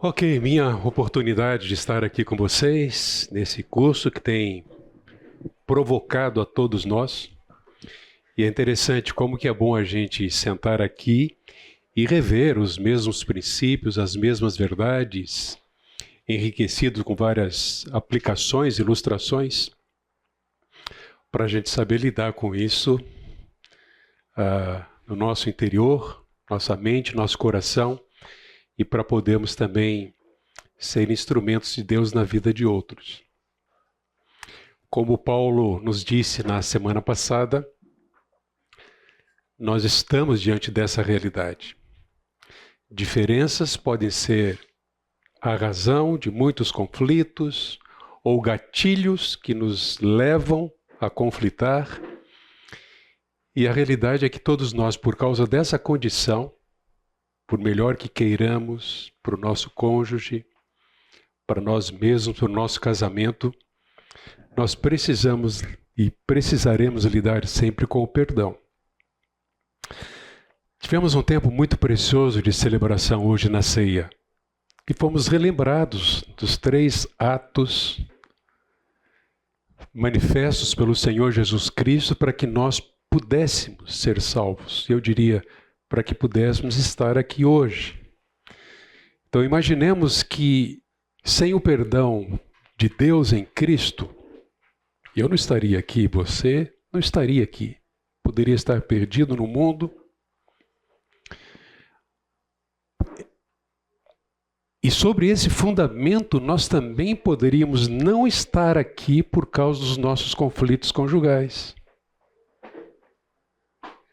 Ok, minha oportunidade de estar aqui com vocês nesse curso que tem provocado a todos nós. E é interessante como que é bom a gente sentar aqui e rever os mesmos princípios, as mesmas verdades, enriquecidos com várias aplicações, ilustrações, para a gente saber lidar com isso no nosso interior, nossa mente, nosso coração, e para podermos também ser instrumentos de Deus na vida de outros. Como Paulo nos disse na semana passada, nós estamos diante dessa realidade. Diferenças podem ser a razão de muitos conflitos ou gatilhos que nos levam a conflitar. E a realidade é que todos nós, por causa dessa condição, por melhor que queiramos, para o nosso cônjuge, para nós mesmos, para o nosso casamento, nós precisamos e precisaremos lidar sempre com o perdão. Tivemos um tempo muito precioso de celebração hoje na ceia e fomos relembrados dos 3 atos manifestos pelo Senhor Jesus Cristo para que nós pudéssemos ser salvos. Eu diria, para que pudéssemos estar aqui hoje. Então imaginemos que sem o perdão de Deus em Cristo, eu não estaria aqui, você não estaria aqui. Poderia estar perdido no mundo. E sobre esse fundamento, nós também poderíamos não estar aqui por causa dos nossos conflitos conjugais.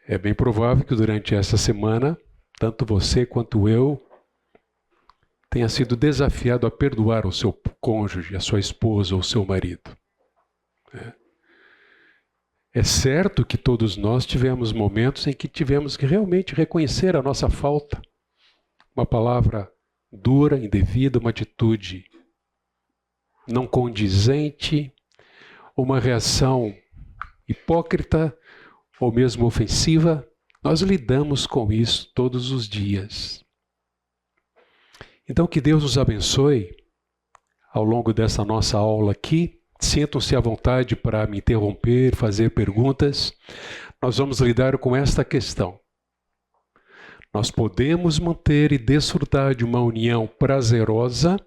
É bem provável que durante essa semana, tanto você quanto eu, tenha sido desafiado a perdoar o seu cônjuge, a sua esposa ou o seu marido. É certo que todos nós tivemos momentos em que tivemos que realmente reconhecer a nossa falta. Uma palavra dura, indevida, uma atitude não condizente, uma reação hipócrita ou mesmo ofensiva. Nós lidamos com isso todos os dias. Então que Deus nos abençoe ao longo dessa nossa aula aqui. Sintam-se à vontade para me interromper, fazer perguntas. Nós vamos lidar com esta questão. Nós podemos manter e desfrutar de uma união prazerosa,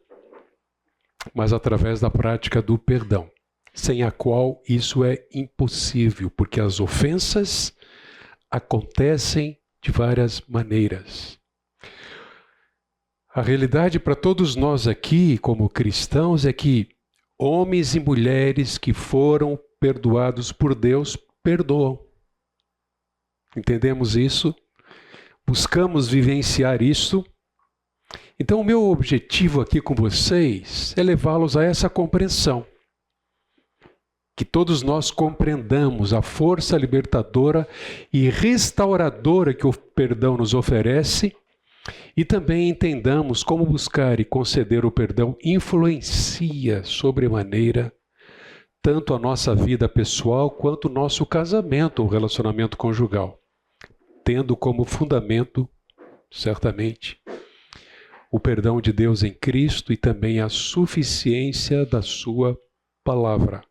mas através da prática do perdão, sem a qual isso é impossível, porque as ofensas acontecem de várias maneiras. A realidade para todos nós aqui, como cristãos, é que homens e mulheres que foram perdoados por Deus, perdoam. Entendemos isso? Buscamos vivenciar isso. Então, o meu objetivo aqui com vocês é levá-los a essa compreensão. Que todos nós compreendamos a força libertadora e restauradora que o perdão nos oferece e também entendamos como buscar e conceder o perdão influencia sobremaneira tanto a nossa vida pessoal quanto o nosso casamento ou relacionamento conjugal, tendo como fundamento, certamente, o perdão de Deus em Cristo e também a suficiência da sua palavra.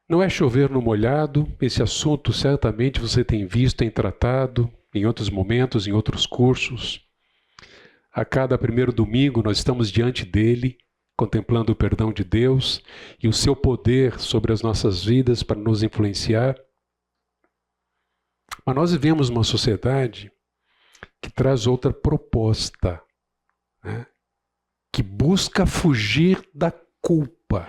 Não é chover no molhado, esse assunto certamente você tem visto, tem tratado em outros momentos, em outros cursos. A cada primeiro domingo nós estamos diante dele, contemplando o perdão de Deus e o seu poder sobre as nossas vidas para nos influenciar. Mas nós vivemos uma sociedade que traz outra proposta, né? Que busca fugir da culpa.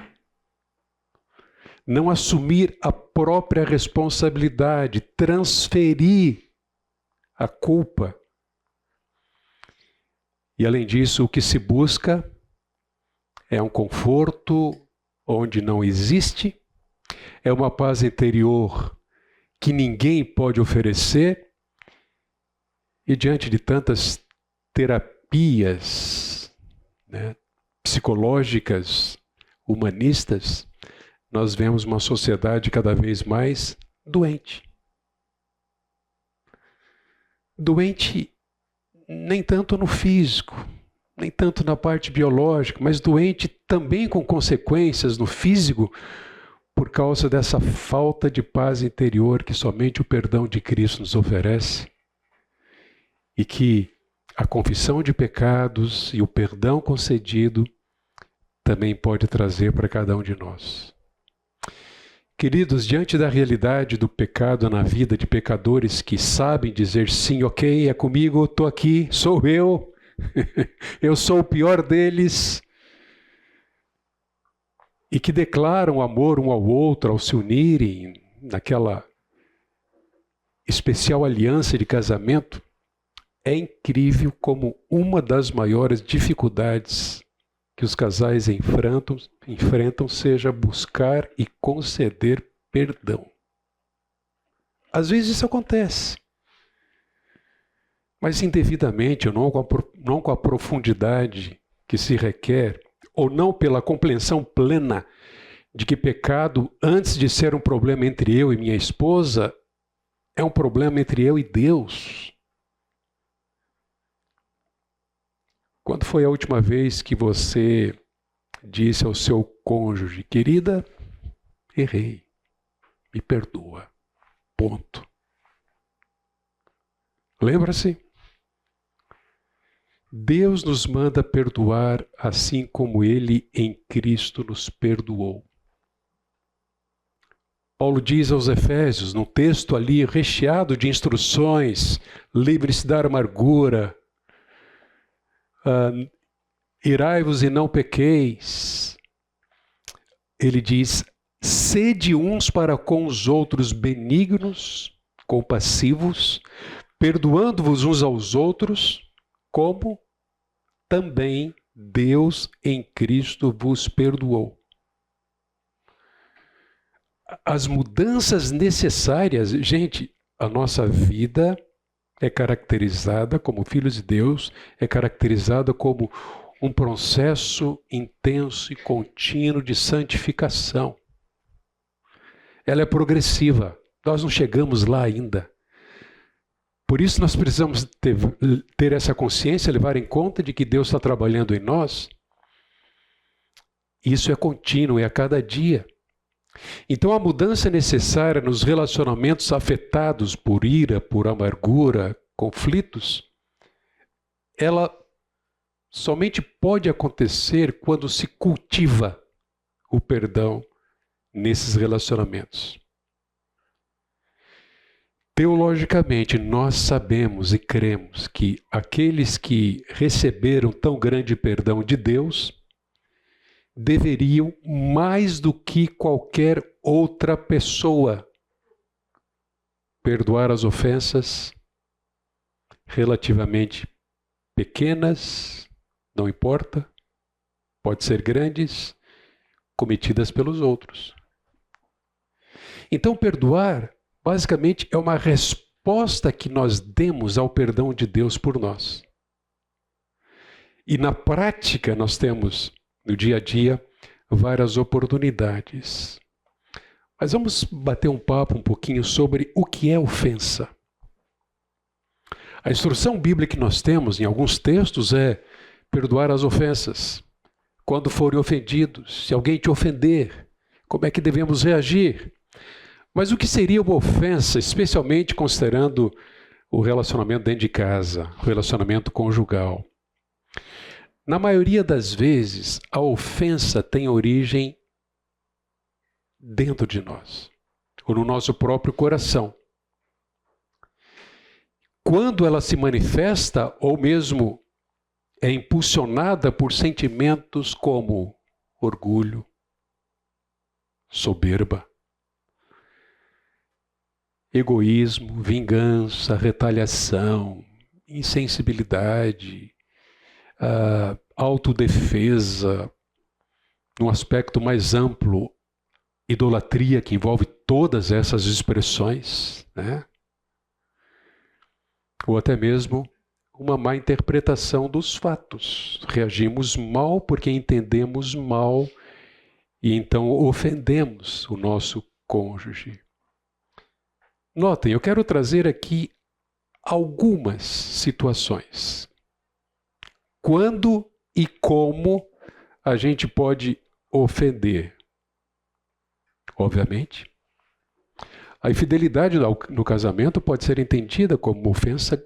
Não assumir a própria responsabilidade, transferir a culpa. E além disso, o que se busca é um conforto onde não existe, é uma paz interior que ninguém pode oferecer, e diante de tantas terapias, né, psicológicas, humanistas, nós vemos uma sociedade cada vez mais doente. Doente nem tanto no físico, nem tanto na parte biológica, mas doente também com consequências no físico, por causa dessa falta de paz interior que somente o perdão de Cristo nos oferece, e que a confissão de pecados e o perdão concedido também pode trazer para cada um de nós. Queridos, diante da realidade do pecado na vida de pecadores que sabem dizer sim, ok, é comigo, estou aqui, sou eu, eu sou o pior deles, e que declaram amor um ao outro ao se unirem naquela especial aliança de casamento, é incrível como uma das maiores dificuldades que os casais enfrentam seja buscar e conceder perdão. Às vezes isso acontece, mas indevidamente, ou não com a profundidade que se requer, ou não pela compreensão plena de que pecado, antes de ser um problema entre eu e minha esposa, é um problema entre eu e Deus. Quando foi a última vez que você disse ao seu cônjuge, querida, errei, me perdoa, ponto. Lembra-se? Deus nos manda perdoar assim como Ele em Cristo nos perdoou. Paulo diz aos Efésios, num texto ali recheado de instruções, livre-se da amargura, irai-vos e não pequeis. Ele diz, sede uns para com os outros benignos, compassivos, perdoando-vos uns aos outros, como também Deus em Cristo vos perdoou. As mudanças necessárias, gente, a nossa vida é caracterizada como filhos de Deus, é caracterizada como um processo intenso e contínuo de santificação. Ela é progressiva, nós não chegamos lá ainda. Por isso nós precisamos ter essa consciência, levar em conta de que Deus está trabalhando em nós. Isso é contínuo, é a cada dia. Então a mudança necessária nos relacionamentos afetados por ira, por amargura, conflitos, ela somente pode acontecer quando se cultiva o perdão nesses relacionamentos. Teologicamente, nós sabemos e cremos que aqueles que receberam tão grande perdão de Deus deveriam, mais do que qualquer outra pessoa, perdoar as ofensas relativamente pequenas, não importa, pode ser grandes, cometidas pelos outros. Então, perdoar basicamente é uma resposta que nós demos ao perdão de Deus por nós. E na prática nós temos, no dia a dia, várias oportunidades. Mas vamos bater um papo um pouquinho sobre o que é ofensa. A instrução bíblica que nós temos em alguns textos é perdoar as ofensas. Quando forem ofendidos, se alguém te ofender, como é que devemos reagir? Mas o que seria uma ofensa, especialmente considerando o relacionamento dentro de casa, o relacionamento conjugal? Na maioria das vezes, a ofensa tem origem dentro de nós, ou no nosso próprio coração. Quando ela se manifesta, ou mesmo é impulsionada por sentimentos como orgulho, soberba, egoísmo, vingança, retaliação, insensibilidade, autodefesa, num aspecto mais amplo, idolatria, que envolve todas essas expressões, né? Ou até mesmo uma má interpretação dos fatos. Reagimos mal porque entendemos mal e então ofendemos o nosso cônjuge. Notem, eu quero trazer aqui algumas situações. Quando e como a gente pode ofender? Obviamente, a infidelidade no casamento pode ser entendida como uma ofensa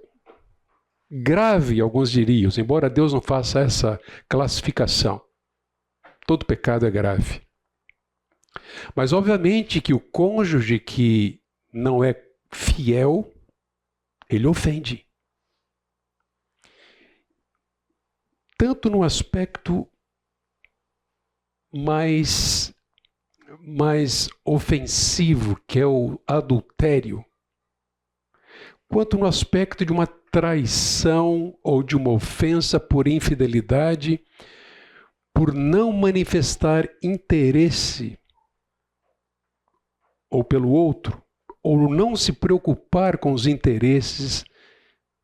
grave, alguns diriam, embora Deus não faça essa classificação. Todo pecado é grave. Mas obviamente que o cônjuge que não é fiel, ele ofende. Tanto no aspecto mais ofensivo, que é o adultério, quanto no aspecto de uma traição ou de uma ofensa por infidelidade, por não manifestar interesse ou pelo outro, ou não se preocupar com os interesses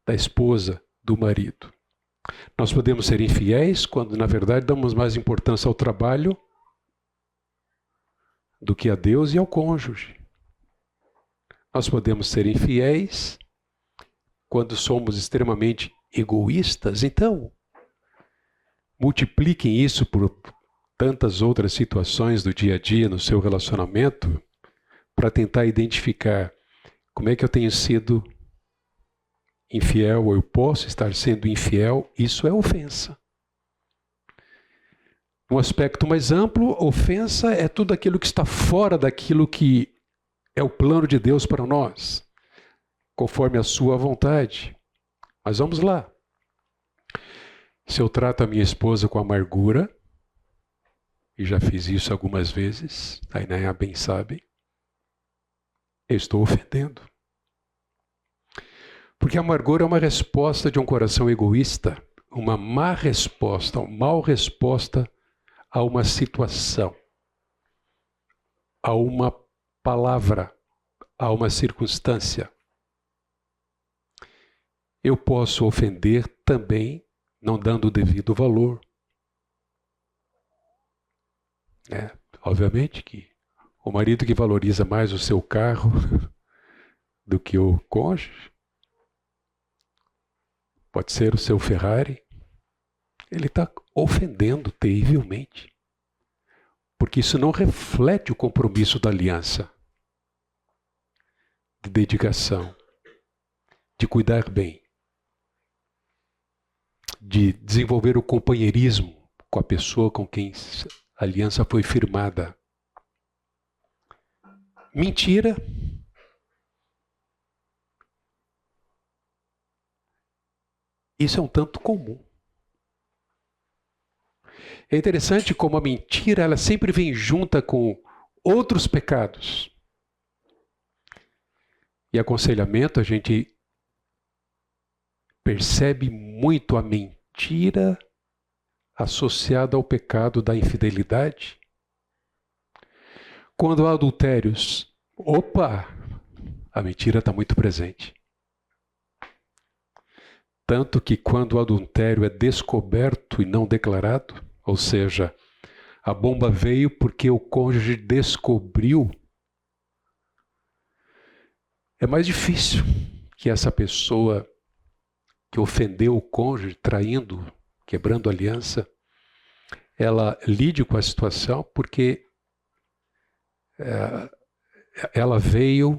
da esposa, do marido. Nós podemos ser infiéis quando, na verdade, damos mais importância ao trabalho do que a Deus e ao cônjuge. Nós podemos ser infiéis quando somos extremamente egoístas. Então, multipliquem isso por tantas outras situações do dia a dia no seu relacionamento para tentar identificar como é que eu tenho sido infiel ou eu posso estar sendo infiel. Isso é ofensa. Um aspecto mais amplo, ofensa é tudo aquilo que está fora daquilo que é o plano de Deus para nós, conforme a sua vontade. Mas vamos lá. Se eu trato a minha esposa com amargura, e já fiz isso algumas vezes, a Inaya bem sabe, eu estou ofendendo. Porque a amargura é uma resposta de um coração egoísta, uma má resposta, uma mal resposta a uma situação, a uma palavra, a uma circunstância. Eu posso ofender também, não dando o devido valor. Obviamente que o marido que valoriza mais o seu carro do que o cônjuge, pode ser o seu Ferrari, ele está ofendendo terrivelmente. Porque isso não reflete o compromisso da aliança, de dedicação, de cuidar bem, de desenvolver o companheirismo com a pessoa com quem a aliança foi firmada. Mentira. Isso é um tanto comum. É interessante como a mentira ela sempre vem junta com outros pecados. E aconselhamento, a gente percebe muito a mentira associada ao pecado da infidelidade. Quando há adultérios, a mentira está muito presente. Tanto que quando o adultério é descoberto e não declarado, ou seja, a bomba veio porque o cônjuge descobriu, é mais difícil que essa pessoa que ofendeu o cônjuge, traindo, quebrando a aliança, ela lide com a situação porque ela veio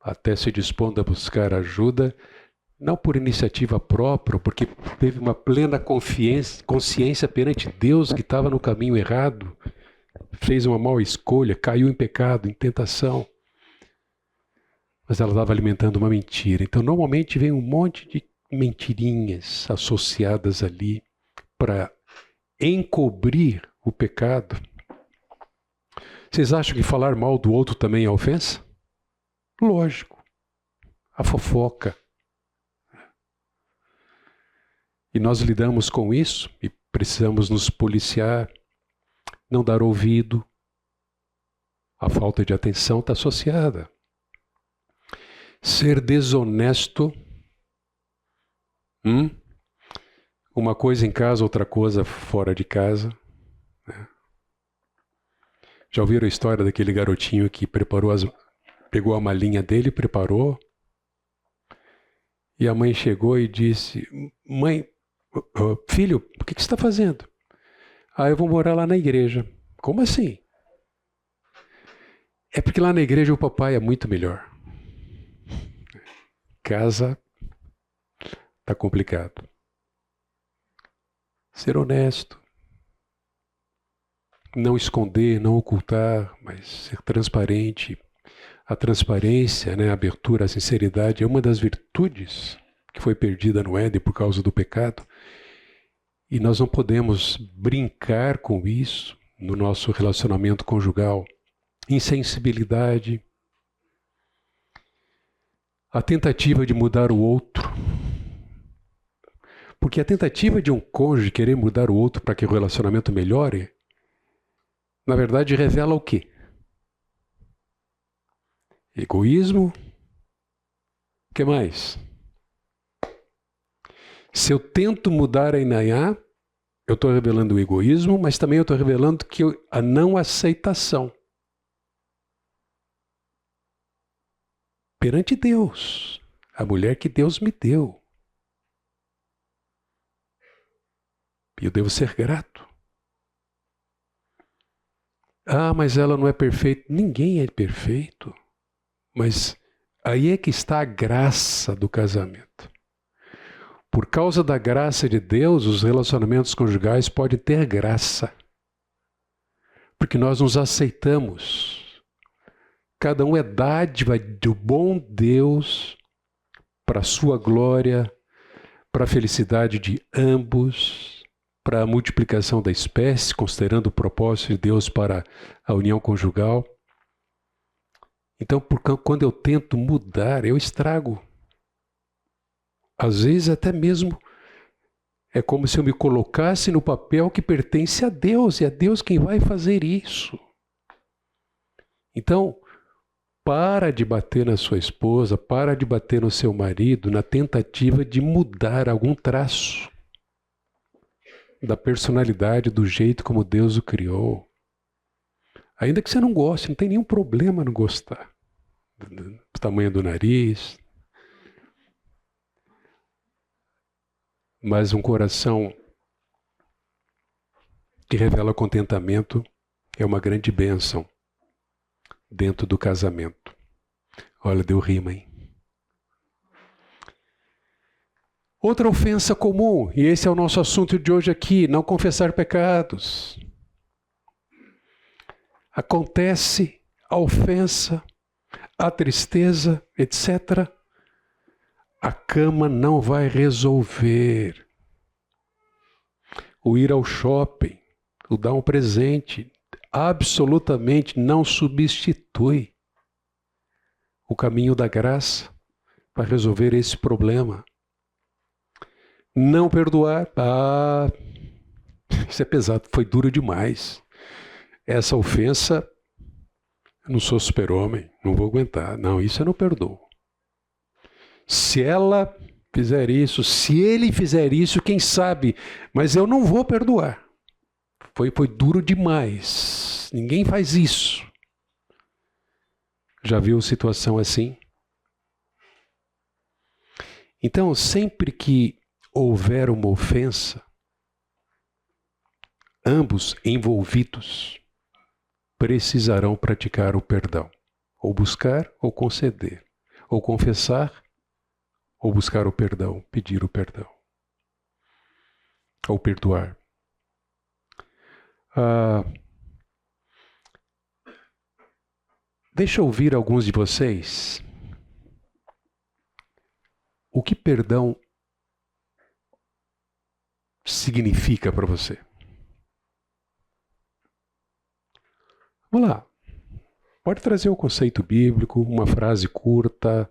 até se dispondo a buscar ajuda, não por iniciativa própria, porque teve uma plena consciência perante Deus que estava no caminho errado, fez uma mal escolha, caiu em pecado, em tentação. Mas ela estava alimentando uma mentira. Então, normalmente vem um monte de mentirinhas associadas ali para encobrir o pecado. Vocês acham que falar mal do outro também é ofensa? Lógico. A fofoca. E nós lidamos com isso e precisamos nos policiar, não dar ouvido. A falta de atenção está associada. Ser desonesto, uma coisa em casa, outra coisa fora de casa. Já ouviram a história daquele garotinho que pegou a malinha dele, preparou, E a mãe chegou e disse: mãe, filho, o que você está fazendo? Ah, eu vou morar lá na igreja. Como assim? É porque lá na igreja o papai é muito melhor. Casa tá complicado. Ser honesto, não esconder, não ocultar, mas ser transparente. A transparência, né, a abertura, a sinceridade é uma das virtudes que foi perdida no Éden por causa do pecado. E nós não podemos brincar com isso no nosso relacionamento conjugal. Insensibilidade, a tentativa de mudar o outro. Porque a tentativa de um cônjuge querer mudar o outro para que o relacionamento melhore, na verdade revela o quê? Egoísmo. O que mais? Se eu tento mudar a Inayá, eu estou revelando o egoísmo, mas também eu estou revelando que a não aceitação perante Deus, a mulher que Deus me deu. E eu devo ser grato. Ah, mas ela não é perfeita. Ninguém é perfeito. Mas aí é que está a graça do casamento. Por causa da graça de Deus, os relacionamentos conjugais podem ter graça. Porque nós nos aceitamos. Cada um é dádiva do bom Deus para a sua glória, para a felicidade de ambos, para a multiplicação da espécie, considerando o propósito de Deus para a união conjugal. Então, quando eu tento mudar, eu estrago. Às vezes até mesmo é como se eu me colocasse no papel que pertence a Deus, e é Deus quem vai fazer isso. Então, para de bater na sua esposa, para de bater no seu marido na tentativa de mudar algum traço da personalidade, do jeito como Deus o criou. Ainda que você não goste, não tem nenhum problema não gostar. Do tamanho do nariz. Mas um coração que revela contentamento é uma grande bênção dentro do casamento. Olha, deu rima, hein? Outra ofensa comum, e esse é o nosso assunto de hoje aqui, não confessar pecados. Acontece a ofensa, a tristeza, etc. A cama não vai resolver. O ir ao shopping, o dar um presente, absolutamente não substitui o caminho da graça para resolver esse problema. Não perdoar, isso é pesado, foi duro demais. Essa ofensa, eu não sou super-homem, não vou aguentar. Não, isso eu não perdoo. Se ela fizer isso, se ele fizer isso, quem sabe, mas eu não vou perdoar. Foi duro demais. Ninguém faz isso. Já viu situação assim? Então, sempre que houver uma ofensa, ambos envolvidos precisarão praticar o perdão. Ou buscar ou conceder. Ou confessar ou buscar o perdão, pedir o perdão. Ou perdoar. Deixa eu ouvir alguns de vocês. O que perdão significa para você? Vamos lá. Pode trazer o conceito bíblico, uma frase curta,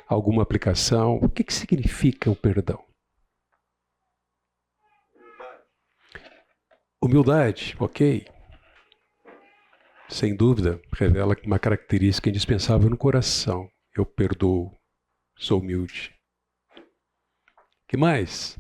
alguma aplicação. O que significa o perdão? Humildade, ok. Sem dúvida, revela uma característica indispensável no coração. Eu perdoo, sou humilde. O que mais?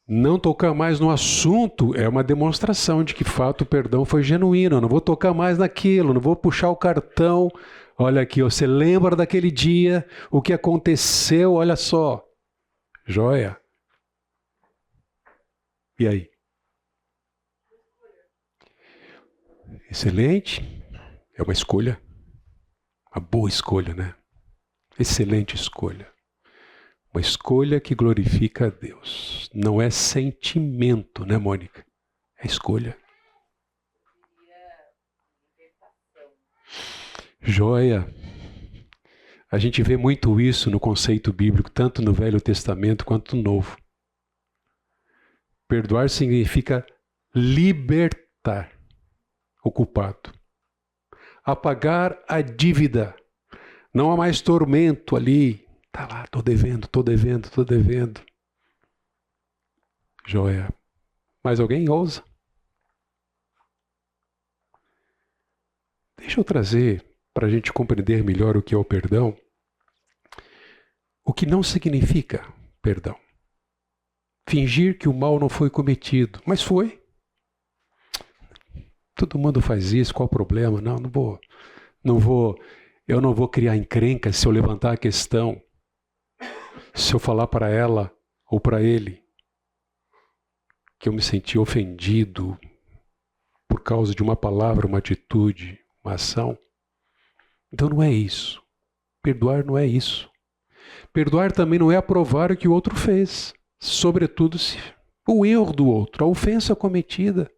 Não tocar mais no assunto é uma demonstração de que, fato, o perdão foi genuíno. Eu não vou tocar mais naquilo, não vou puxar o cartão. Olha aqui, você lembra daquele dia, o que aconteceu, olha só. Joia. E aí? Excelente. É uma escolha. Uma boa escolha, né? Excelente escolha. Uma escolha que glorifica a Deus. Não é sentimento, né, Mônica? É escolha. Joia. A gente vê muito isso no conceito bíblico, tanto no Velho Testamento quanto no Novo. Perdoar significa libertar o culpado. Apagar a dívida. Não há mais tormento ali. Tá lá, tô devendo. Joia. Mais alguém ousa? Deixa eu trazer, para a gente compreender melhor o que é o perdão, o que não significa perdão. Fingir que o mal não foi cometido, mas foi. Todo mundo faz isso, qual o problema? Eu não vou criar encrenca se eu levantar a questão, se eu falar para ela ou para ele que eu me senti ofendido por causa de uma palavra, uma atitude, uma ação. Então não é isso. Perdoar não é isso. Perdoar também não é aprovar o que o outro fez, sobretudo se o erro do outro, a ofensa cometida.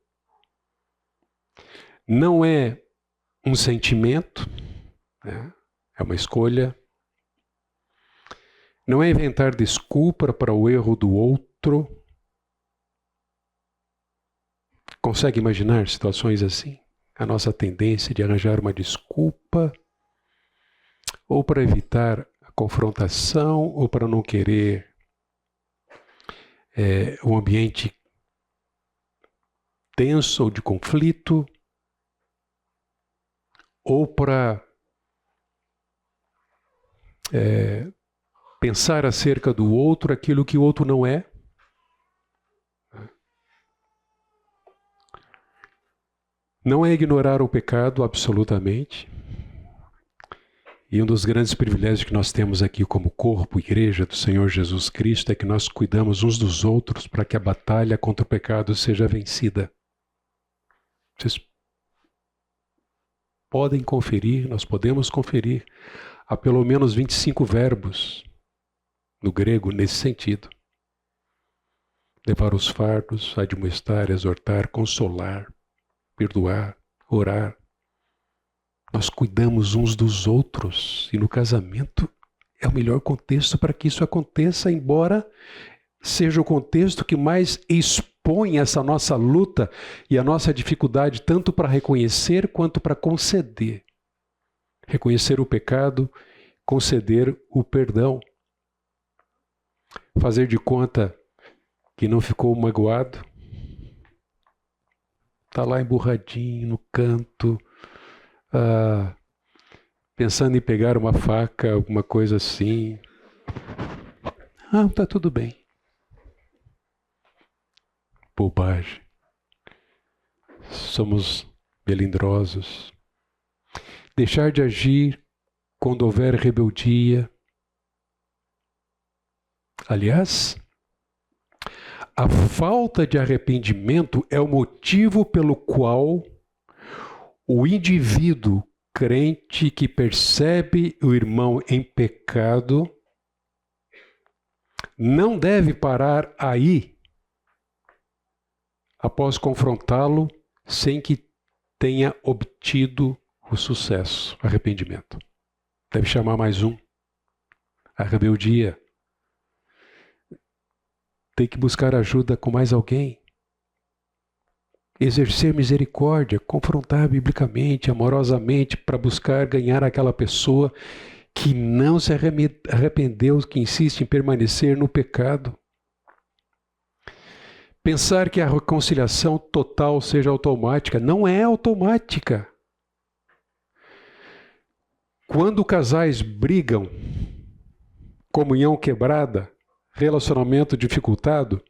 Não é um sentimento, né? É uma escolha. Não é inventar desculpa para o erro do outro. Consegue imaginar situações assim? A nossa tendência de arranjar uma desculpa, ou para evitar a confrontação, ou para não querer um ambiente tenso ou de conflito, ou para pensar acerca do outro aquilo que o outro não é. Não é ignorar o pecado absolutamente. E um dos grandes privilégios que nós temos aqui como corpo, igreja do Senhor Jesus Cristo, é que nós cuidamos uns dos outros para que a batalha contra o pecado seja vencida. Vocês podem conferir, nós podemos conferir, há pelo menos 25 verbos no grego nesse sentido. Levar os fardos, admoestar, exortar, consolar, perdoar, orar. Nós cuidamos uns dos outros e no casamento é o melhor contexto para que isso aconteça, embora seja o contexto que mais expõe essa nossa luta e a nossa dificuldade tanto para reconhecer quanto para conceder. Reconhecer o pecado, conceder o perdão. Fazer de conta que não ficou magoado. Está lá emburradinho no canto, pensando em pegar uma faca, alguma coisa assim. Está tudo bem. Bobagem. Somos melindrosos. Deixar de agir quando houver rebeldia. Aliás, a falta de arrependimento é o motivo pelo qual o indivíduo crente que percebe o irmão em pecado não deve parar aí após confrontá-lo sem que tenha obtido o sucesso, arrependimento. Deve chamar mais um. A rebeldia. Tem que buscar ajuda com mais alguém. Exercer misericórdia, confrontar biblicamente, amorosamente, para buscar ganhar aquela pessoa que não se arrependeu, que insiste em permanecer no pecado. Pensar que a reconciliação total seja automática. Não é automática. Quando casais brigam, comunhão quebrada, relacionamento dificultado,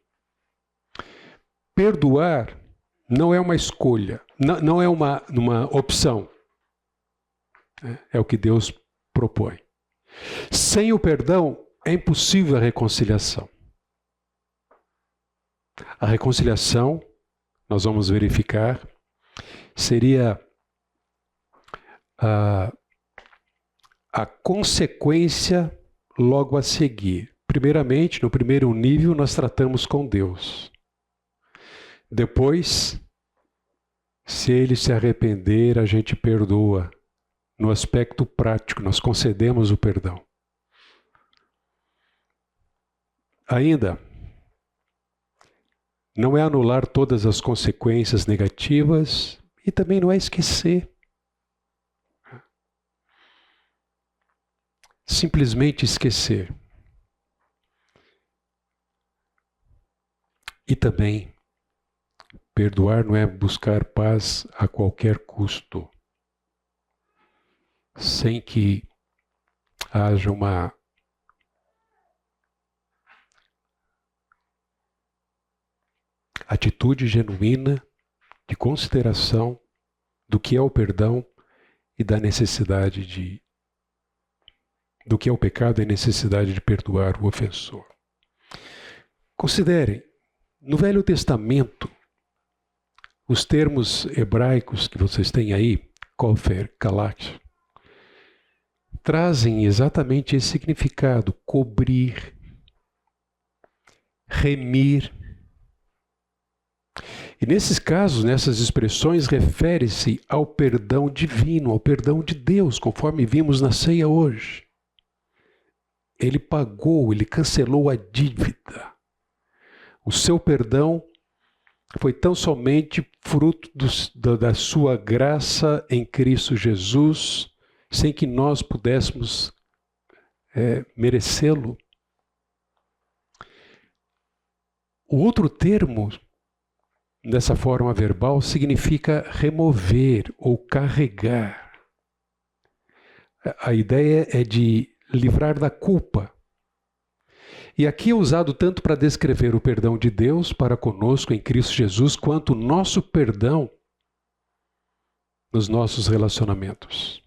perdoar não é uma escolha, não é uma opção. É o que Deus propõe. Sem o perdão, é impossível a reconciliação. A reconciliação, nós vamos verificar, seria a consequência logo a seguir. Primeiramente, no primeiro nível, nós tratamos com Deus. Depois, se ele se arrepender, a gente perdoa. No aspecto prático, nós concedemos o perdão. Ainda, não é anular todas as consequências negativas e também não é esquecer. Simplesmente esquecer. E também, perdoar não é buscar paz a qualquer custo, sem que haja uma atitude genuína de consideração do que é o perdão e da necessidade do que é o pecado e a necessidade de perdoar o ofensor. Considerem, no Velho Testamento, os termos hebraicos que vocês têm aí, kofer, kalat, trazem exatamente esse significado: cobrir, remir. E nesses casos, nessas expressões, refere-se ao perdão divino, ao perdão de Deus, conforme vimos na ceia hoje. Ele pagou, ele cancelou a dívida. O seu perdão foi tão somente fruto da sua graça em Cristo Jesus, sem que nós pudéssemos merecê-lo. O outro termo, dessa forma verbal, significa remover ou carregar. A ideia é de livrar da culpa. E aqui é usado tanto para descrever o perdão de Deus para conosco em Cristo Jesus, quanto o nosso perdão nos nossos relacionamentos.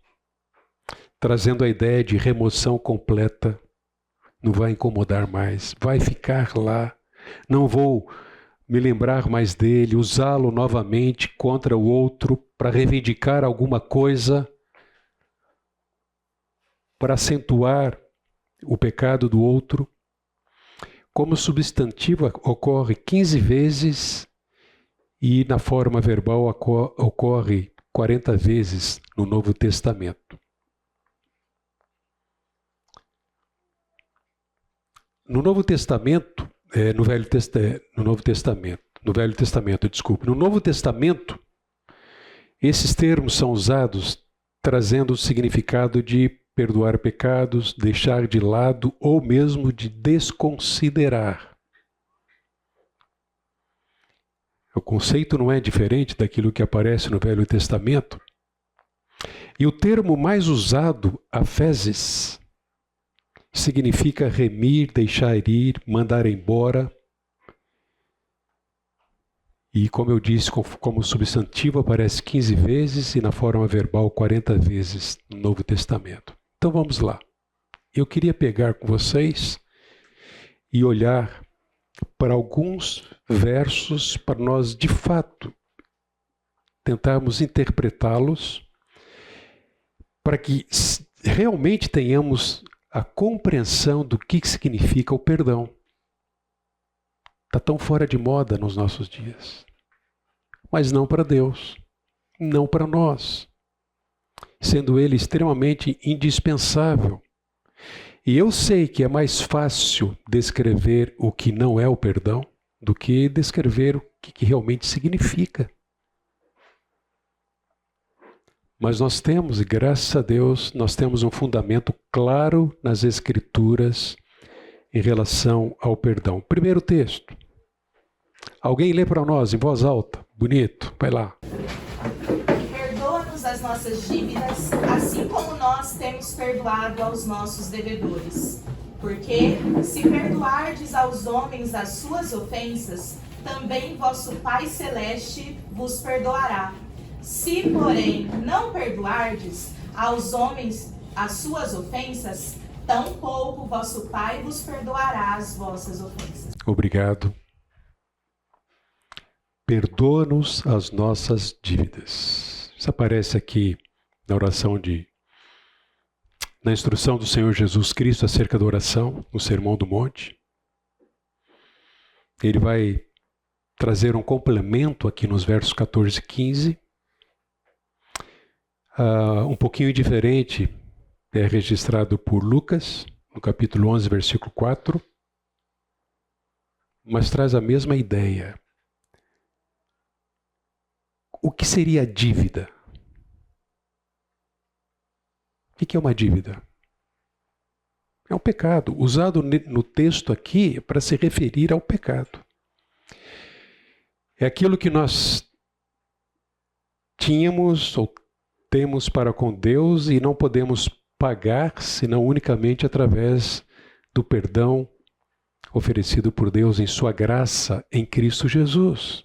Trazendo a ideia de remoção completa, não vai incomodar mais, vai ficar lá, não vou me lembrar mais dele, usá-lo novamente contra o outro para reivindicar alguma coisa, para acentuar o pecado do outro. Como substantivo ocorre 15 vezes e na forma verbal ocorre 40 vezes no Novo Testamento. No Novo Testamento, no Novo Testamento, esses termos são usados trazendo o significado de perdoar pecados, deixar de lado ou mesmo de desconsiderar. O conceito não é diferente daquilo que aparece no Velho Testamento. E o termo mais usado, aphesis, significa remir, deixar ir, mandar embora. E como eu disse, como substantivo aparece 15 vezes e na forma verbal 40 vezes no Novo Testamento. Então vamos lá. Eu queria pegar com vocês e olhar para alguns versos para nós, de fato, tentarmos interpretá-los para que realmente tenhamos a compreensão do que significa o perdão. Está tão fora de moda nos nossos dias. Mas não para Deus, não para nós, sendo ele extremamente indispensável. E eu sei que é mais fácil descrever o que não é o perdão do que descrever o que realmente significa. Mas nós temos, e graças a Deus, nós temos um fundamento claro nas Escrituras em relação ao perdão. Primeiro texto. Alguém lê para nós em voz alta, bonito, vai lá. Perdoa-nos as nossas dívidas, assim como nós temos perdoado aos nossos devedores. Porque, se perdoardes aos homens as suas ofensas, também vosso Pai Celeste vos perdoará. Se, porém, não perdoardes aos homens as suas ofensas, tampouco vosso Pai vos perdoará as vossas ofensas. Obrigado. Perdoa-nos as nossas dívidas. Isso aparece aqui na oração na instrução do Senhor Jesus Cristo acerca da oração, no Sermão do Monte. Ele vai trazer um complemento aqui nos versos 14 e 15. Um pouquinho diferente, é registrado por Lucas, no capítulo 11, versículo 4, mas traz a mesma ideia. O que seria a dívida? O que é uma dívida? É um pecado, usado no texto aqui para se referir ao pecado. É aquilo que nós tínhamos ou temos para com Deus e não podemos pagar senão unicamente através do perdão oferecido por Deus em sua graça em Cristo Jesus.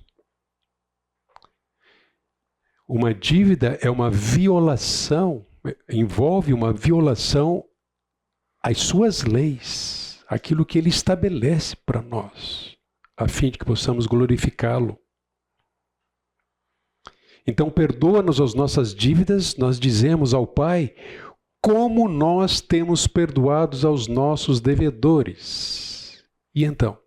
Uma dívida é uma violação, envolve uma violação às suas leis, aquilo que Ele estabelece para nós, a fim de que possamos glorificá-lo. Então, perdoa-nos as nossas dívidas, nós dizemos ao Pai, como nós temos perdoados aos nossos devedores. E então?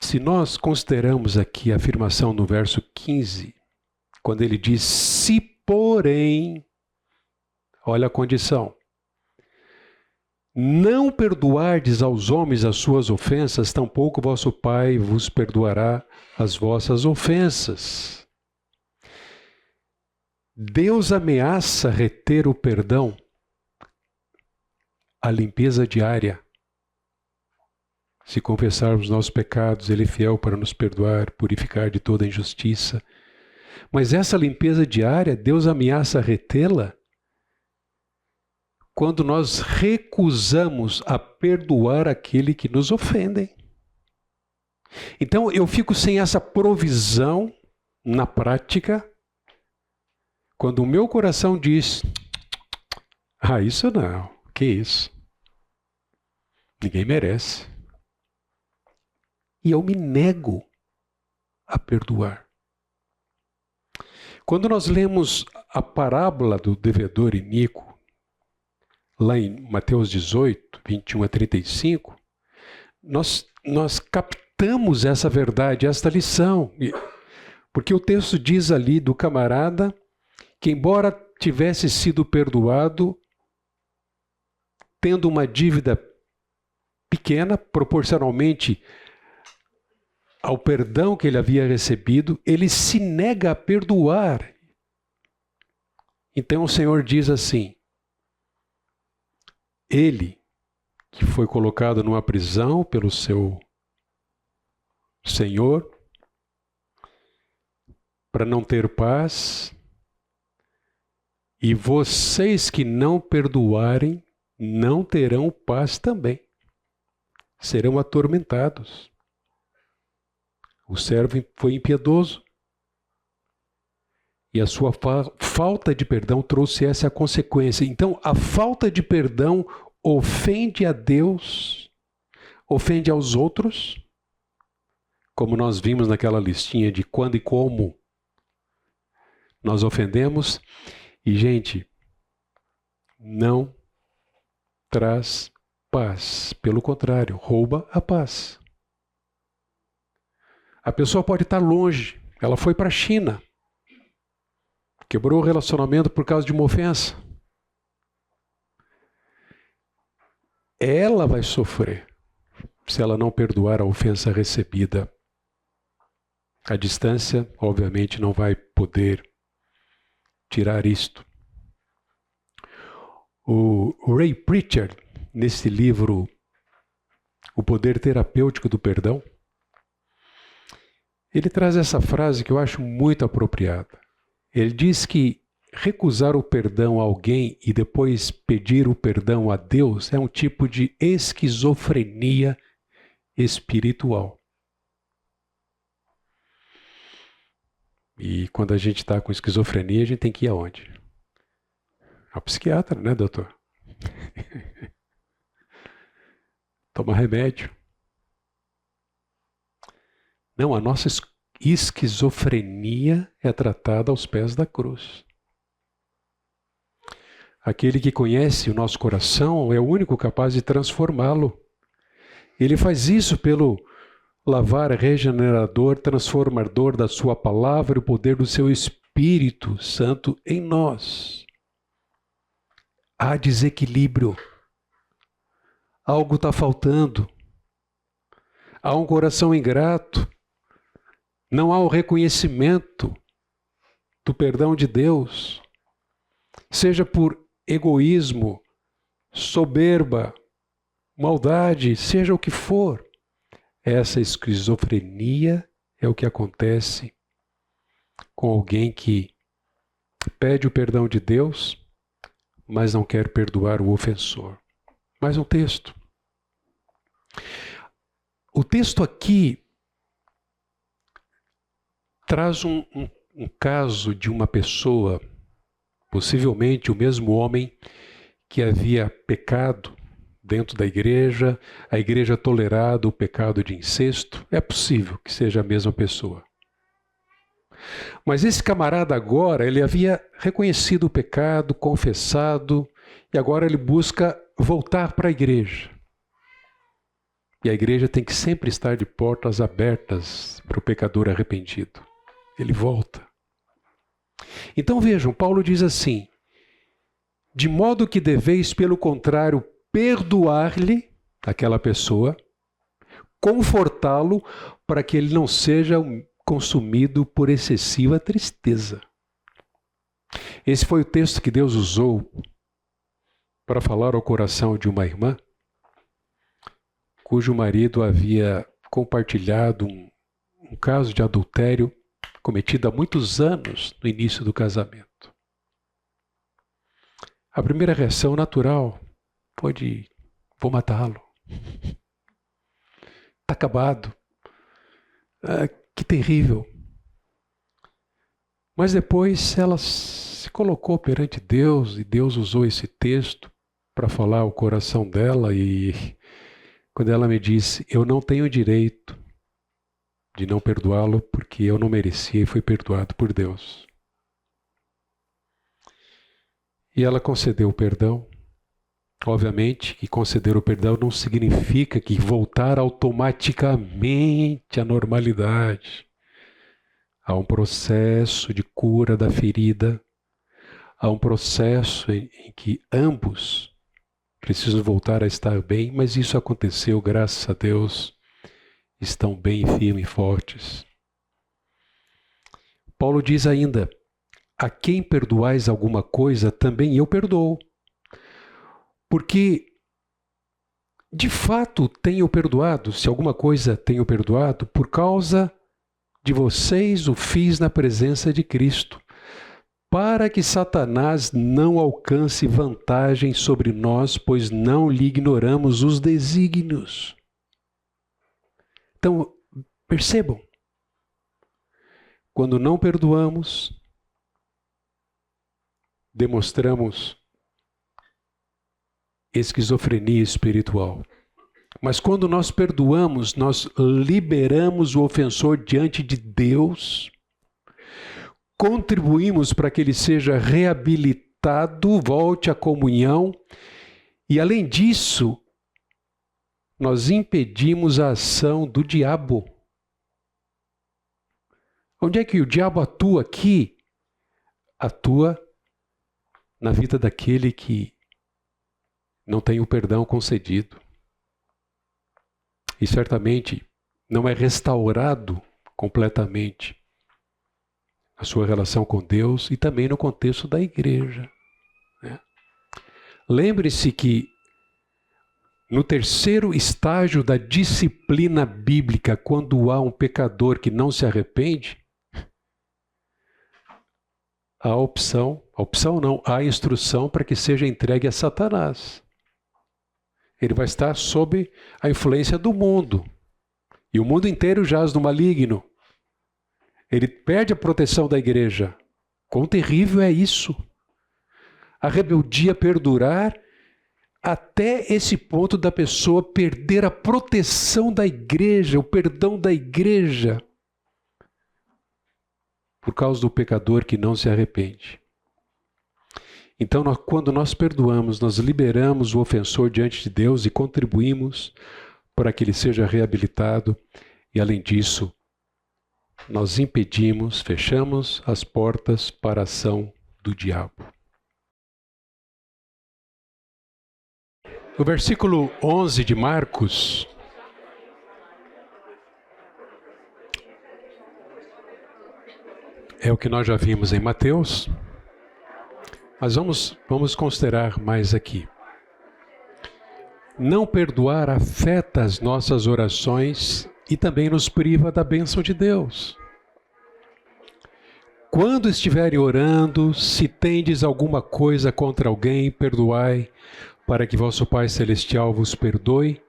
Se nós consideramos aqui a afirmação no verso 15, quando ele diz, se porém, olha a condição, não perdoardes aos homens as suas ofensas, tampouco vosso Pai vos perdoará as vossas ofensas. Deus ameaça reter o perdão, a limpeza diária. Se confessarmos nossos pecados, Ele é fiel para nos perdoar, purificar de toda injustiça. Mas essa limpeza diária, Deus ameaça retê-la quando nós recusamos a perdoar aquele que nos ofendem. Então eu fico sem essa provisão na prática, quando o meu coração diz, isso não, que isso? Ninguém merece. E eu me nego a perdoar. Quando nós lemos a parábola do devedor iníquo, lá em Mateus 18, 21 a 35, nós captamos essa verdade, esta lição. Porque o texto diz ali do camarada que, embora tivesse sido perdoado, tendo uma dívida pequena, proporcionalmente ao perdão que ele havia recebido, ele se nega a perdoar. Então o Senhor diz assim, ele, que foi colocado numa prisão pelo seu Senhor, para não ter paz, e vocês que não perdoarem, não terão paz também. Serão atormentados. O servo foi impiedoso. E a sua falta de perdão trouxe essa consequência. Então, a falta de perdão ofende a Deus, ofende aos outros, como nós vimos naquela listinha de quando e como nós ofendemos. E, gente, não traz paz. Pelo contrário, rouba a paz. A pessoa pode estar longe. Ela foi para a China. Quebrou o relacionamento por causa de uma ofensa. Ela vai sofrer se ela não perdoar a ofensa recebida. A distância, obviamente, não vai poder tirar isto. O Ray Pritchard, nesse livro O Poder Terapêutico do Perdão, ele traz essa frase que eu acho muito apropriada. Ele diz que recusar o perdão a alguém e depois pedir o perdão a Deus é um tipo de esquizofrenia espiritual. E quando a gente está com esquizofrenia, a gente tem que ir aonde? Ao psiquiatra, né, doutor? Toma remédio. Não, a nossa esquizofrenia é tratada aos pés da cruz. Aquele que conhece o nosso coração é o único capaz de transformá-lo. Ele faz isso pelo lavar regenerador, transformador da sua palavra e o poder do seu Espírito Santo em nós. Há desequilíbrio. Algo está faltando. Há um coração ingrato. Não há o reconhecimento do perdão de Deus. Seja por egoísmo, soberba, maldade, seja o que for. Essa esquizofrenia é o que acontece com alguém que pede o perdão de Deus, mas não quer perdoar o ofensor. Mais um texto. O texto aqui traz um caso de uma pessoa, possivelmente o mesmo homem que havia pecado dentro da igreja, a igreja tolerado o pecado de incesto. É possível que seja a mesma pessoa. Mas esse camarada agora, ele havia reconhecido o pecado, confessado, e agora ele busca voltar para a igreja. E a igreja tem que sempre estar de portas abertas para o pecador arrependido. Ele volta. Então vejam, Paulo diz assim: de modo que deveis, pelo contrário, perdoar-lhe, aquela pessoa, confortá-lo para que ele não seja consumido por excessiva tristeza. Esse foi o texto que Deus usou para falar ao coração de uma irmã cujo marido havia compartilhado um caso de adultério cometido há muitos anos no início do casamento. A primeira reação natural foi de: vou matá-lo. Está acabado. Que terrível. Mas depois ela se colocou perante Deus e Deus usou esse texto para falar ao coração dela, e quando ela me disse: eu não tenho direito de não perdoá-lo porque eu não merecia e fui perdoado por Deus. E ela concedeu o perdão. Obviamente que conceder o perdão não significa que voltar automaticamente à normalidade. Há um processo de cura da ferida. Há um processo em que ambos precisam voltar a estar bem, mas isso aconteceu, graças a Deus, estão bem firmes e fortes. Paulo diz ainda: a quem perdoais alguma coisa, também eu perdoo. Porque, de fato, tenho perdoado, se alguma coisa tenho perdoado, por causa de vocês o fiz na presença de Cristo, para que Satanás não alcance vantagem sobre nós, pois não lhe ignoramos os desígnios. Então, percebam, quando não perdoamos, demonstramos esquizofrenia espiritual. Mas quando nós perdoamos, nós liberamos o ofensor diante de Deus, contribuímos para que ele seja reabilitado, volte à comunhão, e além disso, nós impedimos a ação do diabo. Onde é que o diabo atua aqui? Atua na vida daquele que não tem o perdão concedido. E certamente não é restaurado completamente a sua relação com Deus e também no contexto da igreja, né? Lembre-se que no terceiro estágio da disciplina bíblica, quando há um pecador que não se arrepende, há opção não, há instrução para que seja entregue a Satanás. Ele vai estar sob a influência do mundo. E o mundo inteiro jaz no maligno. Ele perde a proteção da igreja. Quão terrível é isso? A rebeldia perdurar até esse ponto da pessoa perder a proteção da igreja, o perdão da igreja, por causa do pecador que não se arrepende. Então, quando nós perdoamos, nós liberamos o ofensor diante de Deus e contribuímos para que ele seja reabilitado. E, além disso, nós impedimos, fechamos as portas para a ação do diabo. O versículo 11 de Marcos é o que nós já vimos em Mateus, mas vamos considerar mais aqui. Não perdoar afeta as nossas orações e também nos priva da bênção de Deus. Quando estiverem orando, se tendes alguma coisa contra alguém, perdoai, para que vosso Pai Celestial vos perdoe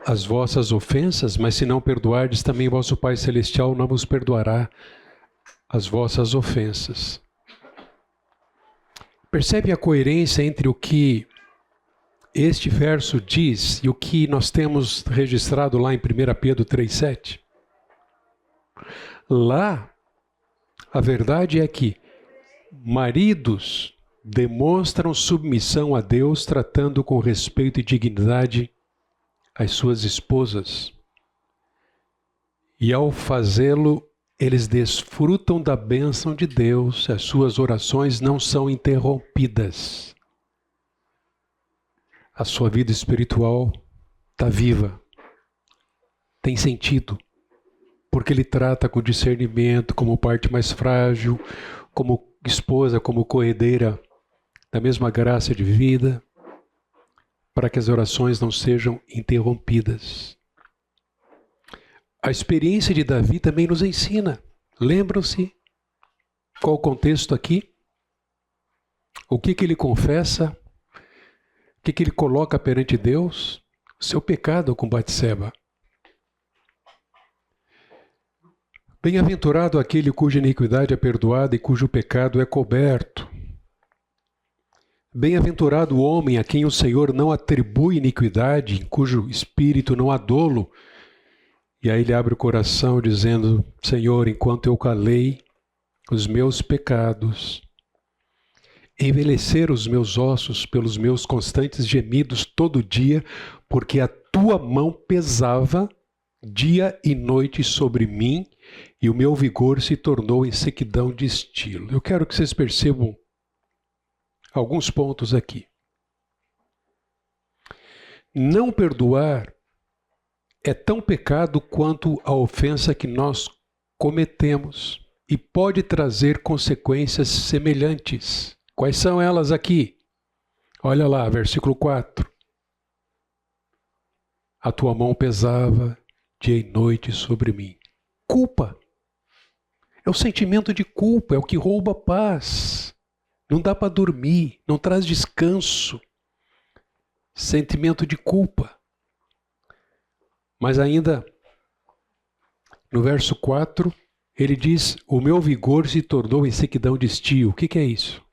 as vossas ofensas, mas se não perdoardes, também vosso Pai Celestial não vos perdoará as vossas ofensas. Percebe a coerência entre o que este verso diz e o que nós temos registrado lá em 1 Pedro 3,7? Lá, a verdade é que maridos demonstram submissão a Deus, tratando com respeito e dignidade as suas esposas. E ao fazê-lo, eles desfrutam da bênção de Deus, as suas orações não são interrompidas. A sua vida espiritual está viva, tem sentido, porque ele trata com discernimento, como parte mais frágil, como esposa, como corredeira da mesma graça de vida, para que as orações não sejam interrompidas. A experiência de Davi também nos ensina. Lembram-se qual o contexto aqui? O que ele confessa? O que ele coloca perante Deus? O seu pecado com Batseba. Bem-aventurado aquele cuja iniquidade é perdoada e cujo pecado é coberto. Bem-aventurado o homem a quem o Senhor não atribui iniquidade, em cujo espírito não há dolo. E aí ele abre o coração dizendo: Senhor, enquanto eu calei os meus pecados, envelheceram os meus ossos pelos meus constantes gemidos todo dia, porque a tua mão pesava dia e noite sobre mim, e o meu vigor se tornou em sequidão de estilo. Eu quero que vocês percebam alguns pontos aqui. Não perdoar é tão pecado quanto a ofensa que nós cometemos e pode trazer consequências semelhantes. Quais são elas aqui? Olha lá, versículo 4. A tua mão pesava dia e noite sobre mim. Culpa. É o sentimento de culpa, é o que rouba a paz. Não dá para dormir, não traz descanso. Sentimento de culpa. Mas ainda, no verso 4, ele diz: o meu vigor se tornou em sequidão de estio. O que é isso?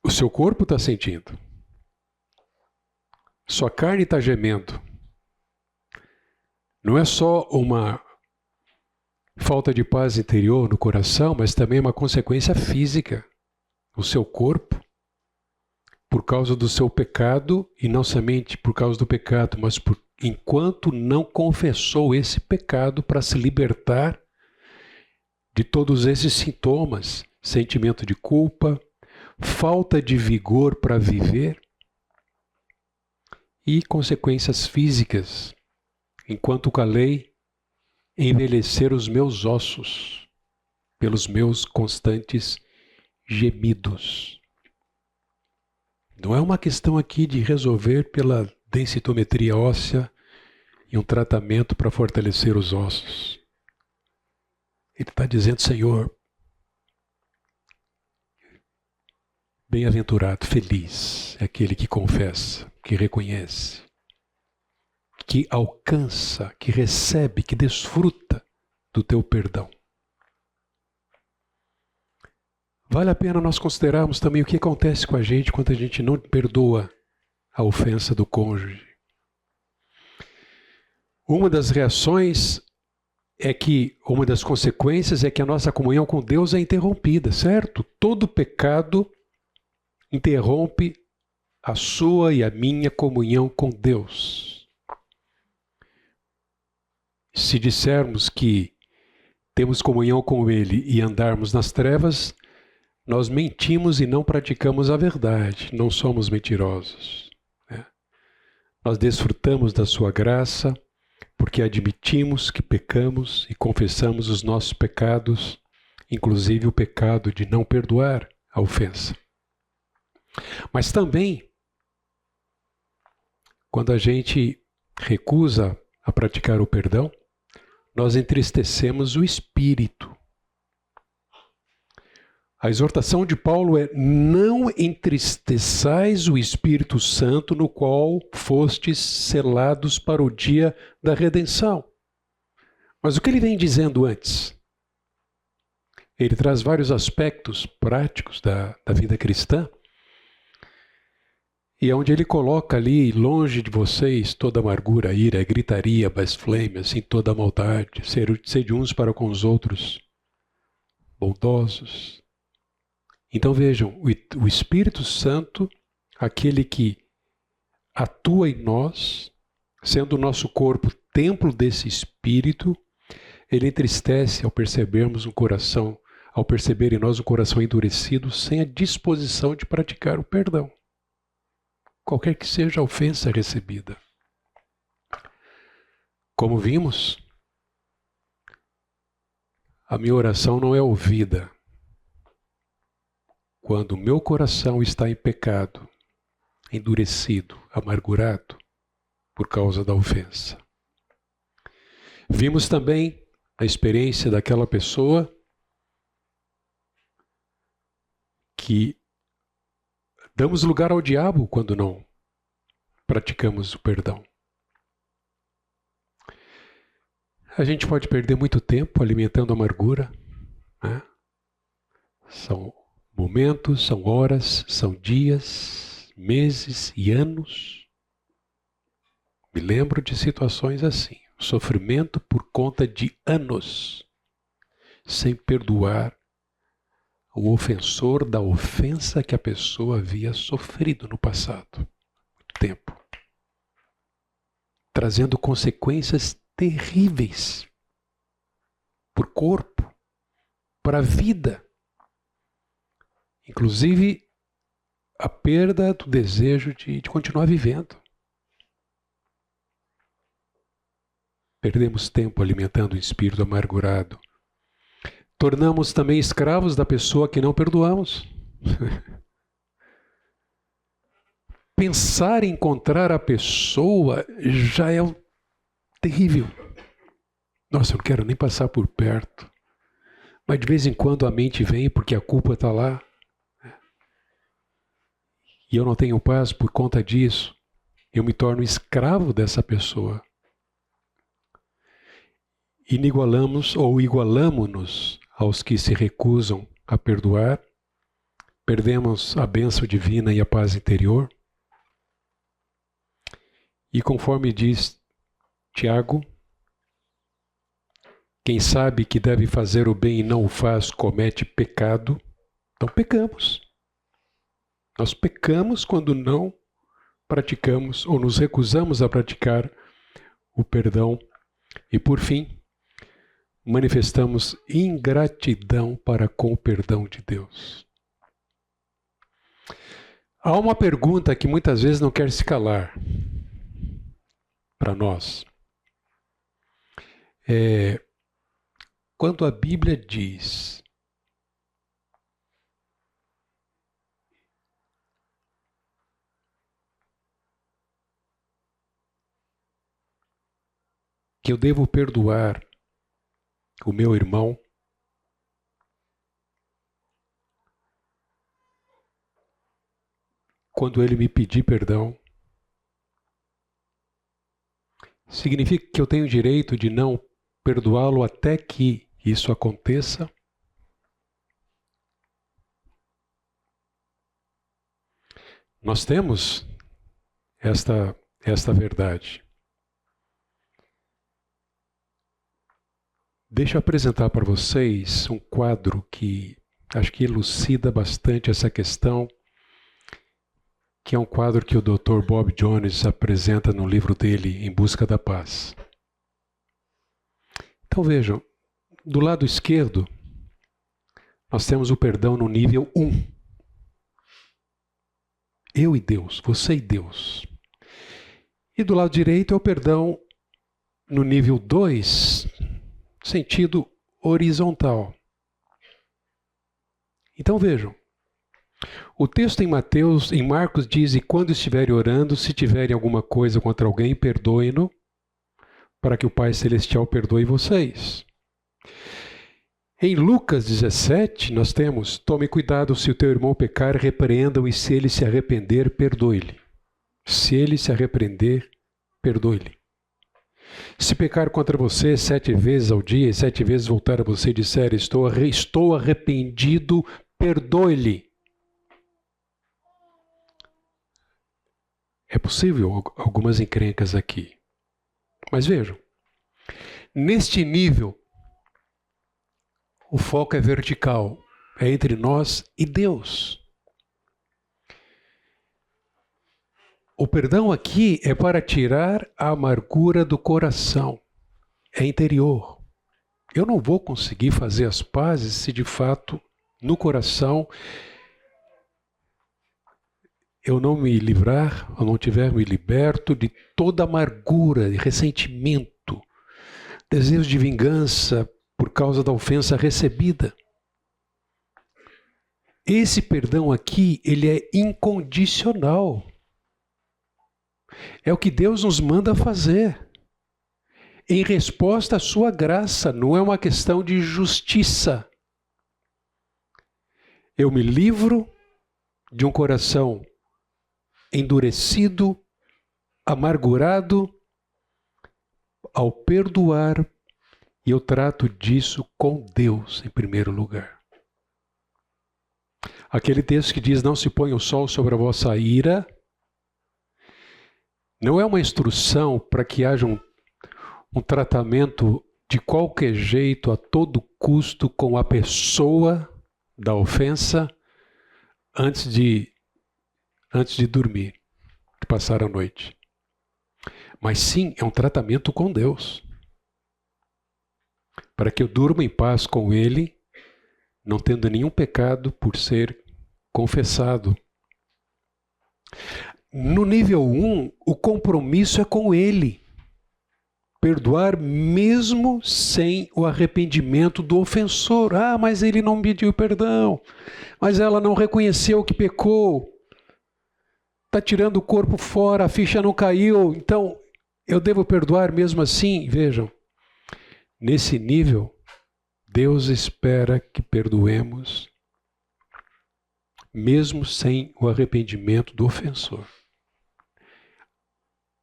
O seu corpo está sentindo. Sua carne está gemendo. Não é só uma falta de paz interior no coração, mas também uma consequência física. O seu corpo, por causa do seu pecado, e não somente por causa do pecado, mas enquanto não confessou esse pecado para se libertar de todos esses sintomas, sentimento de culpa, falta de vigor para viver e consequências físicas. Enquanto calei, envelhecer os meus ossos pelos meus constantes gemidos. Não é uma questão aqui de resolver pela densitometria óssea, e um tratamento para fortalecer os ossos. Ele está dizendo, Senhor, bem-aventurado, feliz é aquele que confessa, que reconhece, que alcança, que recebe, que desfruta do teu perdão. Vale a pena nós considerarmos também o que acontece com a gente quando a gente não perdoa a ofensa do cônjuge. Uma das reações uma das consequências é que a nossa comunhão com Deus é interrompida, certo? Todo pecado interrompe a sua e a minha comunhão com Deus. Se dissermos que temos comunhão com Ele e andarmos nas trevas, nós mentimos e não praticamos a verdade, não somos mentirosos. Né? Nós desfrutamos da sua graça, porque admitimos que pecamos e confessamos os nossos pecados, inclusive o pecado de não perdoar a ofensa. Mas também, quando a gente recusa a praticar o perdão, nós entristecemos o espírito. A exortação de Paulo é: não entristeçais o Espírito Santo, no qual fostes selados para o dia da redenção. Mas o que ele vem dizendo antes? Ele traz vários aspectos práticos da vida cristã, e é onde ele coloca ali, longe de vocês, toda amargura, ira, gritaria, blasfêmia, assim, toda maldade, sede uns para com os outros, bondosos. Então vejam, o Espírito Santo, aquele que atua em nós, sendo o nosso corpo templo desse Espírito, ele entristece ao percebermos ao perceber em nós um coração endurecido, sem a disposição de praticar o perdão, qualquer que seja a ofensa recebida. Como vimos, a minha oração não é ouvida quando o meu coração está em pecado, endurecido, amargurado, por causa da ofensa. Vimos também a experiência daquela pessoa que damos lugar ao diabo quando não praticamos o perdão. A gente pode perder muito tempo alimentando amargura, né? São momentos, são horas, são dias, meses e anos. Me lembro de situações assim, sofrimento por conta de anos, sem perdoar o ofensor da ofensa que a pessoa havia sofrido no passado. Tempo. Trazendo consequências terríveis para o corpo, para a vida. Inclusive, a perda do desejo de continuar vivendo. Perdemos tempo alimentando o espírito amargurado. Tornamos também escravos da pessoa que não perdoamos. Pensar em encontrar a pessoa já é terrível. Nossa, eu não quero nem passar por perto. Mas de vez em quando a mente vem porque a culpa está lá. E eu não tenho paz por conta disso. Eu me torno escravo dessa pessoa. Igualamo-nos aos que se recusam a perdoar. Perdemos a bênção divina e a paz interior. E conforme diz Tiago, quem sabe que deve fazer o bem e não o faz, comete pecado. Então pecamos. Nós pecamos quando não praticamos ou nos recusamos a praticar o perdão. E por fim, manifestamos ingratidão para com o perdão de Deus. Há uma pergunta que muitas vezes não quer se calar para nós. Quando a Bíblia diz que eu devo perdoar o meu irmão quando ele me pedir perdão? Significa que eu tenho o direito de não perdoá-lo até que isso aconteça? Nós temos esta verdade. Deixa eu apresentar para vocês um quadro que acho que elucida bastante essa questão, que é um quadro que o Dr. Bob Jones apresenta no livro dele, Em Busca da Paz. Então vejam, do lado esquerdo, nós temos o perdão no nível 1. Eu e Deus, você e Deus. E do lado direito é o perdão no nível 2, sentido horizontal. Então vejam, o texto em Marcos diz: e quando estiverem orando, se tiverem alguma coisa contra alguém, perdoem-no, para que o Pai Celestial perdoe vocês. Em Lucas 17, nós temos: tome cuidado, se o teu irmão pecar, repreenda-o, e se ele se arrepender, perdoe-lhe. Se ele se arrepender, perdoe-lhe. Se pecar contra você 7 vezes ao dia, e 7 vezes voltar a você e disser: estou arrependido, perdoe-lhe. É possível algumas encrencas aqui. Mas vejam, neste nível, o foco é vertical, é entre nós e Deus. O perdão aqui é para tirar a amargura do coração, é interior. Eu não vou conseguir fazer as pazes se de fato no coração eu não me livrar, eu não tiver me liberto de toda amargura, de ressentimento, desejo de vingança por causa da ofensa recebida. Esse perdão aqui, ele é incondicional. É o que Deus nos manda fazer. Em resposta à sua graça, não é uma questão de justiça. Eu me livro de um coração endurecido, amargurado, ao perdoar, e eu trato disso com Deus em primeiro lugar. Aquele texto que diz: não se ponha o sol sobre a vossa ira, não é uma instrução para que haja um tratamento de qualquer jeito, a todo custo, com a pessoa da ofensa, antes de dormir, de passar a noite. Mas sim, é um tratamento com Deus. Para que eu durma em paz com Ele, não tendo nenhum pecado por ser confessado. No nível 1, o compromisso é com Ele. Perdoar mesmo sem o arrependimento do ofensor. Ah, mas ele não pediu perdão. Mas ela não reconheceu que pecou. Está tirando o corpo fora, a ficha não caiu. Então, eu devo perdoar mesmo assim? Vejam, nesse nível, Deus espera que perdoemos mesmo sem o arrependimento do ofensor.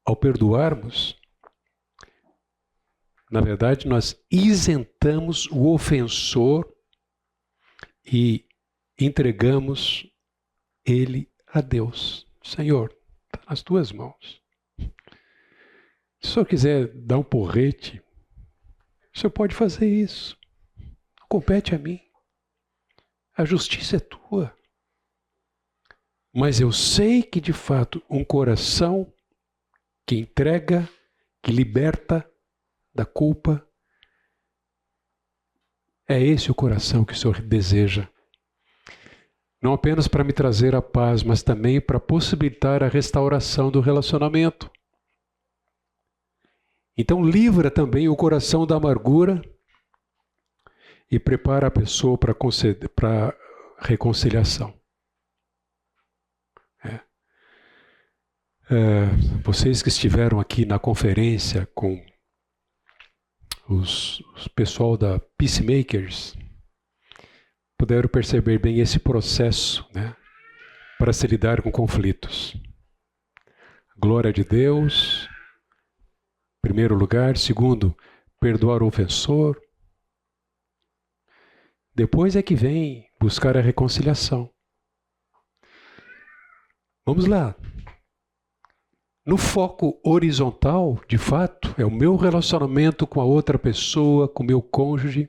Ao perdoarmos, na verdade, nós isentamos o ofensor e entregamos ele a Deus. Senhor, está nas tuas mãos. Se o senhor quiser dar um porrete, o senhor pode fazer isso. Não compete a mim. A justiça é tua. Mas eu sei que, de fato, um coração que entrega, que liberta da culpa, é esse o coração que o Senhor deseja. Não apenas para me trazer a paz, mas também para possibilitar a restauração do relacionamento. Então livra também o coração da amargura e prepara a pessoa para reconciliação. Vocês que estiveram aqui na conferência com os pessoal da Peacemakers puderam perceber bem esse processo, né, para se lidar com conflitos. Glória de Deus, primeiro lugar. Segundo, perdoar o ofensor. Depois é que vem buscar a reconciliação. Vamos lá. No foco horizontal, de fato, é o meu relacionamento com a outra pessoa, com o meu cônjuge.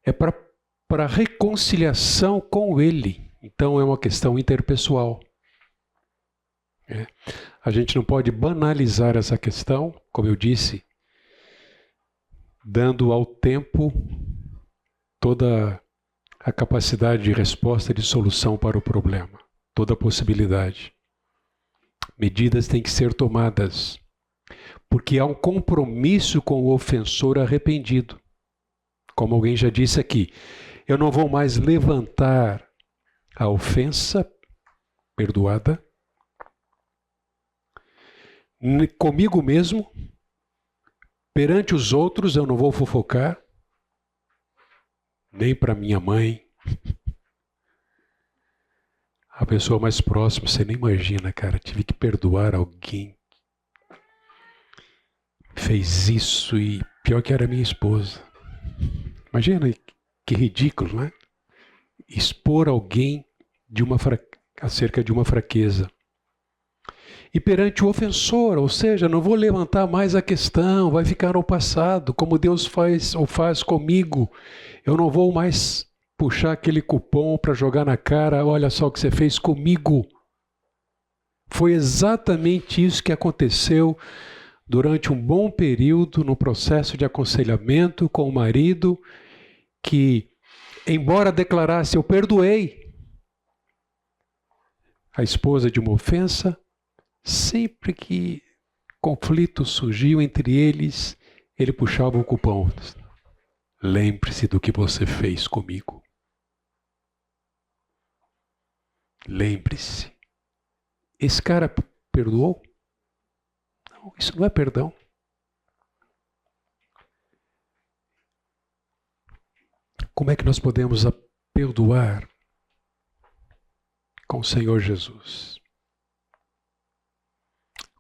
É para reconciliação com ele. Então é uma questão interpessoal. A gente não pode banalizar essa questão, como eu disse, dando ao tempo toda a capacidade de resposta e de solução para o problema, toda a possibilidade. Medidas têm que ser tomadas, porque há um compromisso com o ofensor arrependido. Como alguém já disse aqui, eu não vou mais levantar a ofensa perdoada comigo mesmo, perante os outros eu não vou fofocar, nem para minha mãe. A pessoa mais próxima, você nem imagina, cara, tive que perdoar alguém. Fez isso e pior que era minha esposa. Imagina que ridículo, né? Expor alguém acerca de uma fraqueza. E perante o ofensor, ou seja, não vou levantar mais a questão, vai ficar no passado, como Deus faz comigo. Eu não vou mais puxar aquele cupom para jogar na cara, olha só o que você fez comigo. Foi exatamente isso que aconteceu durante um bom período no processo de aconselhamento com o marido, que, embora declarasse, eu perdoei a esposa de uma ofensa, sempre que conflito surgiu entre eles, ele puxava o cupom. Lembre-se do que você fez comigo. Lembre-se. Esse cara perdoou? Não, isso não é perdão. Como é que nós podemos perdoar com o Senhor Jesus?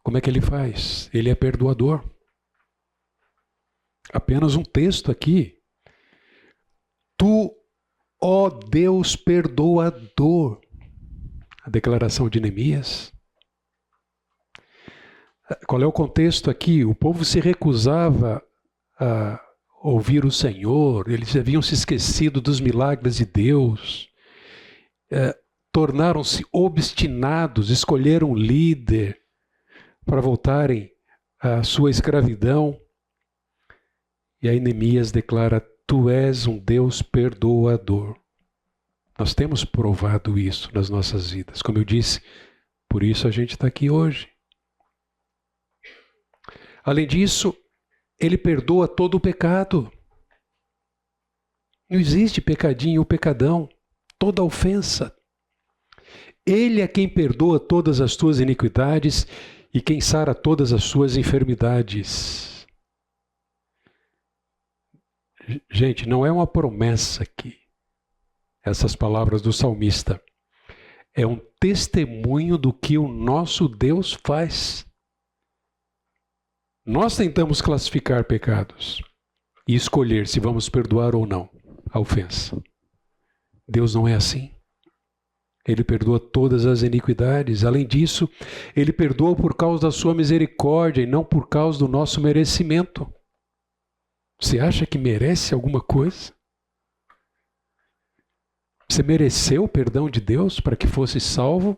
Como é que ele faz? Ele é perdoador. Apenas um texto aqui. Tu, ó Deus perdoador. A declaração de Neemias. Qual é o contexto aqui? O povo se recusava a ouvir o Senhor. Eles haviam se esquecido dos milagres de Deus. Tornaram-se obstinados, escolheram um líder para voltarem à sua escravidão. E aí Neemias declara, tu és um Deus perdoador. Nós temos provado isso nas nossas vidas. Como eu disse, por isso a gente está aqui hoje. Além disso, ele perdoa todo o pecado. Não existe pecadinho ou pecadão, toda ofensa. Ele é quem perdoa todas as tuas iniquidades e quem sara todas as suas enfermidades. Gente, não é uma promessa aqui, essas palavras do salmista. É um testemunho do que o nosso Deus faz. Nós tentamos classificar pecados e escolher se vamos perdoar ou não a ofensa. Deus não é assim. Ele perdoa todas as iniquidades. Além disso, ele perdoa por causa da sua misericórdia e não por causa do nosso merecimento. Você acha que merece alguma coisa? Você mereceu o perdão de Deus para que fosse salvo?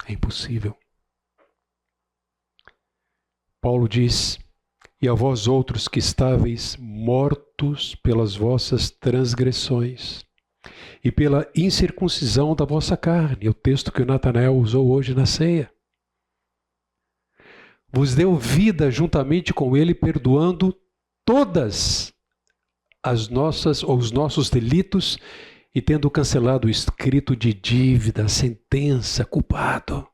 É impossível. Paulo diz, e a vós outros que estáveis mortos pelas vossas transgressões e pela incircuncisão da vossa carne, o texto que o Natanael usou hoje na ceia, vos deu vida juntamente com ele, perdoando todas os nossos delitos e tendo cancelado o escrito de dívida, sentença, culpado,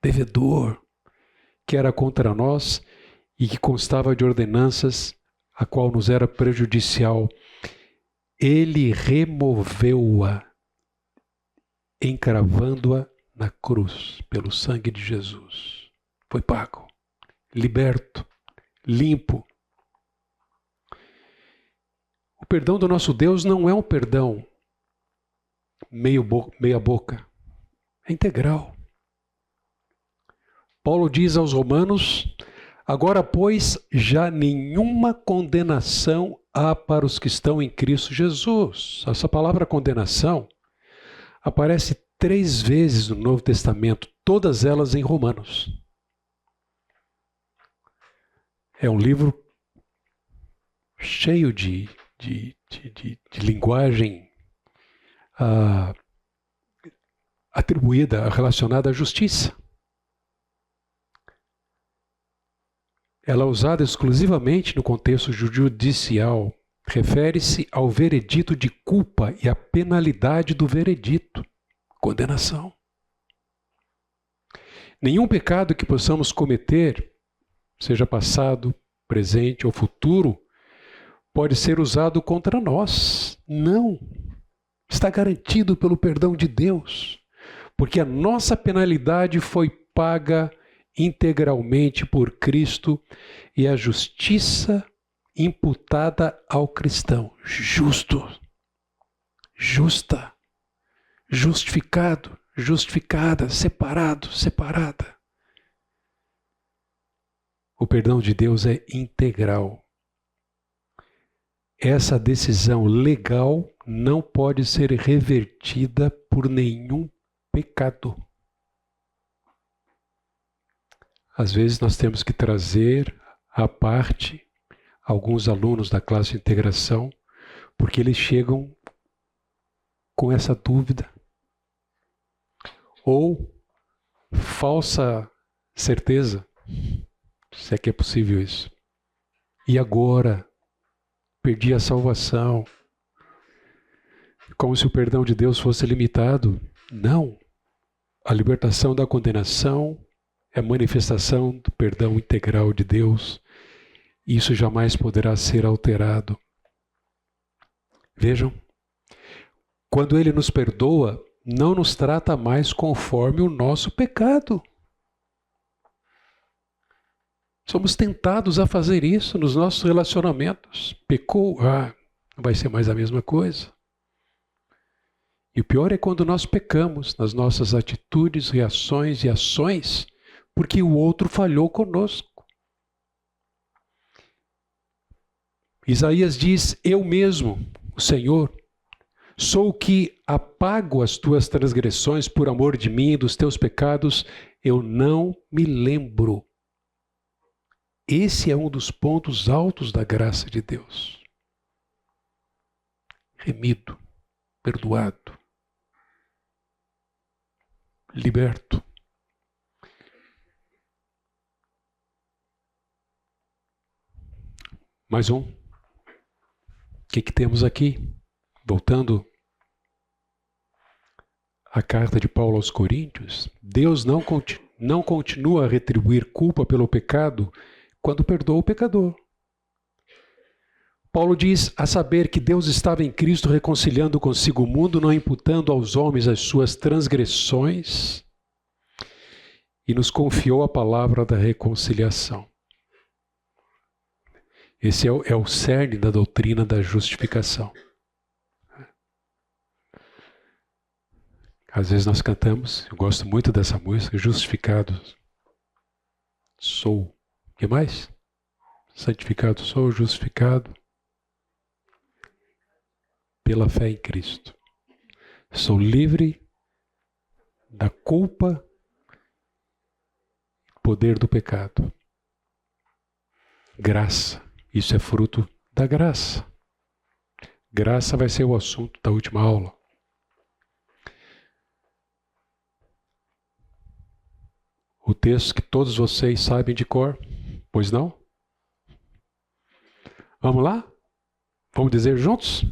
devedor, que era contra nós e que constava de ordenanças, a qual nos era prejudicial, ele removeu-a, encravando-a na cruz, pelo sangue de Jesus. Foi pago, liberto, limpo. O perdão do nosso Deus não é um perdão meia boca, é integral. Paulo diz aos Romanos: agora, pois, já nenhuma condenação há para os que estão em Cristo Jesus. Essa palavra condenação aparece 3 vezes no Novo Testamento, todas elas em Romanos. É um livro cheio de linguagem atribuída, relacionada à justiça. Ela é usada exclusivamente no contexto judicial. Refere-se ao veredito de culpa e à penalidade do veredito, condenação. Nenhum pecado que possamos cometer, seja passado, presente ou futuro, pode ser usado contra nós. Não. Está garantido pelo perdão de Deus, porque a nossa penalidade foi paga integralmente por Cristo e a justiça imputada ao cristão. Justo, justa, justificado, justificada, separado, separada. O perdão de Deus é integral. Essa decisão legal não pode ser revertida por nenhum pecado. Às vezes nós temos que trazer à parte alguns alunos da classe de integração, porque eles chegam com essa dúvida ou falsa certeza, se é que é possível isso. E agora? Perdi a salvação. Como se o perdão de Deus fosse limitado. Não. A libertação da condenação é a manifestação do perdão integral de Deus. Isso jamais poderá ser alterado. Vejam, quando Ele nos perdoa, não nos trata mais conforme o nosso pecado. Somos tentados a fazer isso nos nossos relacionamentos. Pecou, não vai ser mais a mesma coisa. E o pior é quando nós pecamos nas nossas atitudes, reações e ações, porque o outro falhou conosco. Isaías diz: eu mesmo, o Senhor, sou o que apago as tuas transgressões por amor de mim e dos teus pecados, eu não me lembro. Esse é um dos pontos altos da graça de Deus. Remido, perdoado, liberto. Mais um. O que temos aqui? Voltando à carta de Paulo aos Coríntios, Deus não continua a retribuir culpa pelo pecado quando perdoa o pecador. Paulo diz: a saber que Deus estava em Cristo reconciliando consigo o mundo, não imputando aos homens as suas transgressões, e nos confiou a palavra da reconciliação. Esse é o cerne da doutrina da justificação. Às vezes nós cantamos, eu gosto muito dessa música, justificado sou. O que mais? Santificado sou, justificado pela fé em Cristo. Sou livre da culpa e poder do pecado. Graça. Isso é fruto da graça. Graça vai ser o assunto da última aula. O texto que todos vocês sabem de cor, pois não? Vamos lá? Vamos dizer juntos?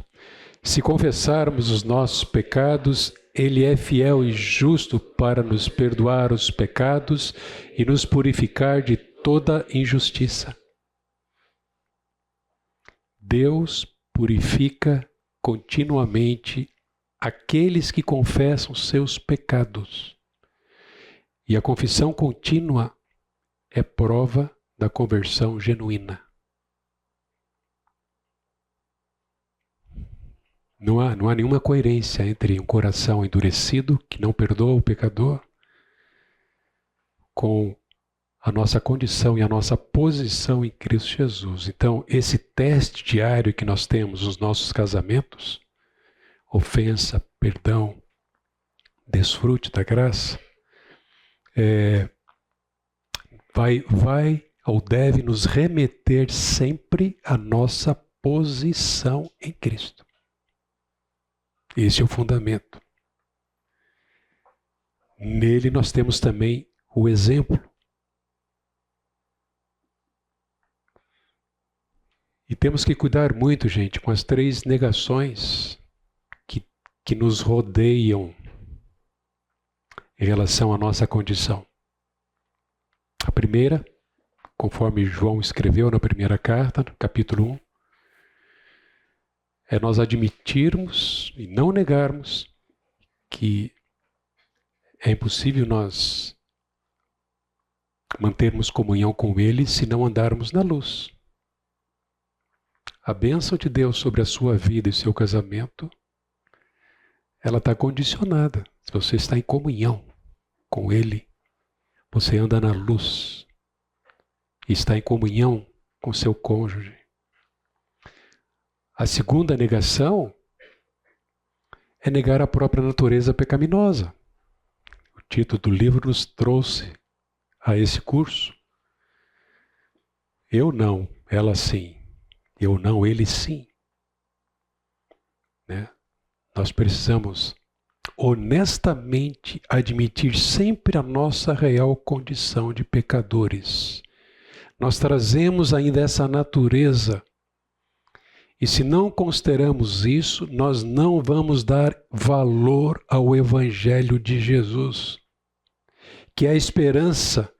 Se confessarmos os nossos pecados, Ele é fiel e justo para nos perdoar os pecados e nos purificar de toda injustiça. Deus purifica continuamente aqueles que confessam seus pecados. E a confissão contínua é prova da conversão genuína. Não há nenhuma coerência entre um coração endurecido, que não perdoa o pecador, com a nossa condição e a nossa posição em Cristo Jesus. Então, esse teste diário que nós temos nos nossos casamentos, ofensa, perdão, desfrute da graça, vai ou deve nos remeter sempre à nossa posição em Cristo. Esse é o fundamento. Nele nós temos também o exemplo. E temos que cuidar muito, gente, com as 3 negações que nos rodeiam em relação à nossa condição. A primeira, conforme João escreveu na primeira carta, no capítulo 1, é nós admitirmos e não negarmos que é impossível nós mantermos comunhão com Ele se não andarmos na luz. A bênção de Deus sobre a sua vida e seu casamento, ela está condicionada. Se você está em comunhão com Ele, você anda na luz e está em comunhão com seu cônjuge. A segunda negação é negar a própria natureza pecaminosa. O título do livro nos trouxe a esse curso. Eu não, ela sim. Eu não, ele sim. Né? Nós precisamos honestamente admitir sempre a nossa real condição de pecadores. Nós trazemos ainda essa natureza. E se não consideramos isso, nós não vamos dar valor ao Evangelho de Jesus, que é a esperança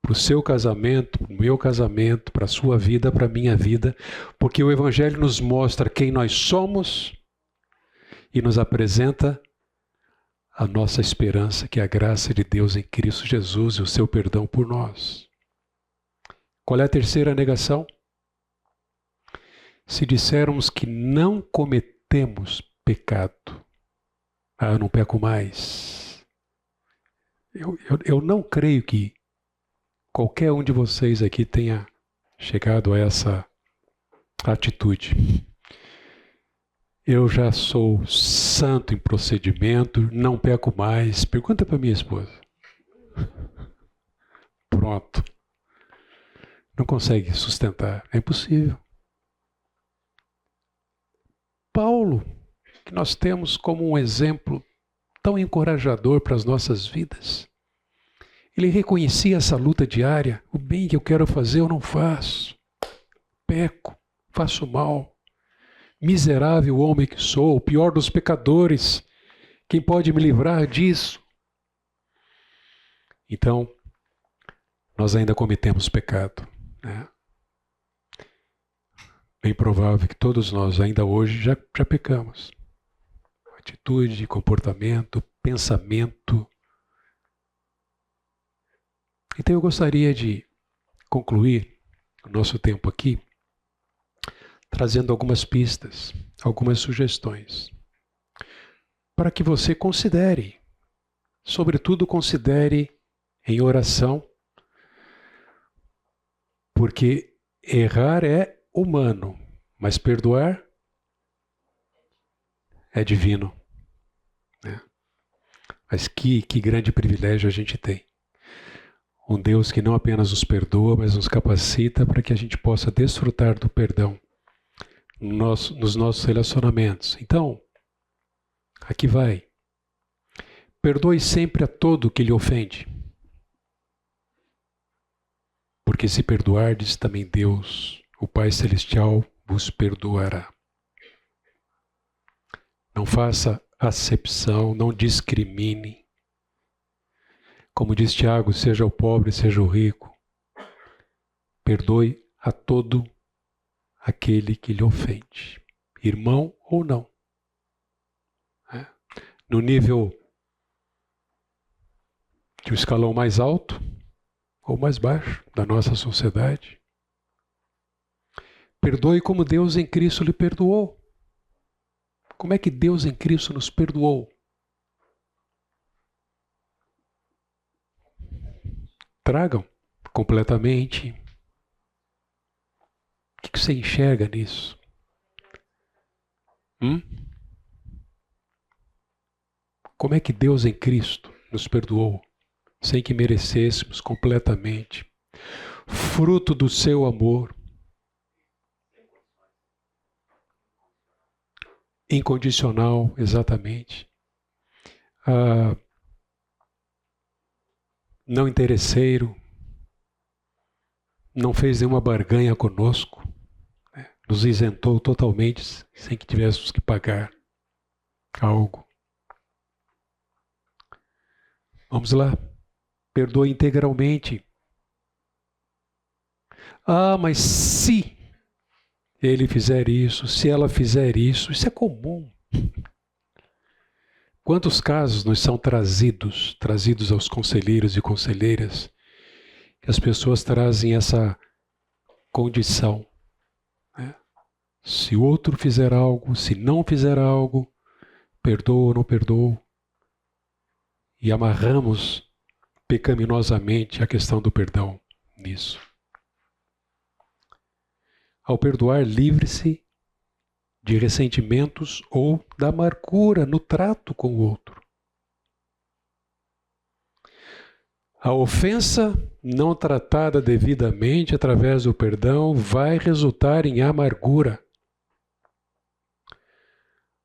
para o seu casamento, para o meu casamento, para a sua vida, para a minha vida, porque o Evangelho nos mostra quem nós somos e nos apresenta a nossa esperança, que é a graça de Deus em Cristo Jesus e o seu perdão por nós. Qual é a terceira negação? Se dissermos que não cometemos pecado, eu não peco mais. Eu não creio que qualquer um de vocês aqui tenha chegado a essa atitude. Eu já sou santo em procedimento, não peco mais. Pergunta para minha esposa. Pronto. Não consegue sustentar. É impossível. Paulo, que nós temos como um exemplo tão encorajador para as nossas vidas, ele reconhecia essa luta diária. O bem que eu quero fazer eu não faço. Peco, faço mal. Miserável homem que sou, o pior dos pecadores. Quem pode me livrar disso? Então, nós ainda cometemos pecado, né? Bem provável que todos nós ainda hoje já pecamos. Atitude, comportamento, pensamento. Então eu gostaria de concluir o nosso tempo aqui trazendo algumas pistas, algumas sugestões, para que você considere, sobretudo considere em oração, porque errar é humano, mas perdoar é divino, né? Mas que grande privilégio a gente tem. Um Deus que não apenas nos perdoa, mas nos capacita para que a gente possa desfrutar do perdão nos nossos relacionamentos. Então, aqui vai. Perdoe sempre a todo que lhe ofende. Porque se perdoardes, também Deus, o Pai Celestial, vos perdoará. Não faça acepção, não discrimine. Como diz Tiago, seja o pobre, seja o rico. perdoe a todo aquele que lhe ofende, irmão ou não. No nível de um escalão mais alto ou mais baixo da nossa sociedade. Perdoe como Deus em Cristo lhe perdoou. Como é que Deus em Cristo nos perdoou? Tragam completamente. O que você enxerga nisso? Como é que Deus em Cristo nos perdoou, sem que merecêssemos completamente? Fruto do seu amor. Incondicional, exatamente. Não interesseiro. Não fez nenhuma barganha conosco. Nos isentou totalmente, sem que tivéssemos que pagar algo. Vamos lá. Perdoe integralmente. Mas se ele fizer isso, se ela fizer isso, isso é comum. Quantos casos nos são trazidos aos conselheiros e conselheiras, que as pessoas trazem essa condição. Se o outro fizer algo, se não fizer algo, perdoa ou não perdoa. E amarramos pecaminosamente a questão do perdão nisso. Ao perdoar, livre-se de ressentimentos ou da amargura no trato com o outro. A ofensa não tratada devidamente através do perdão vai resultar em amargura.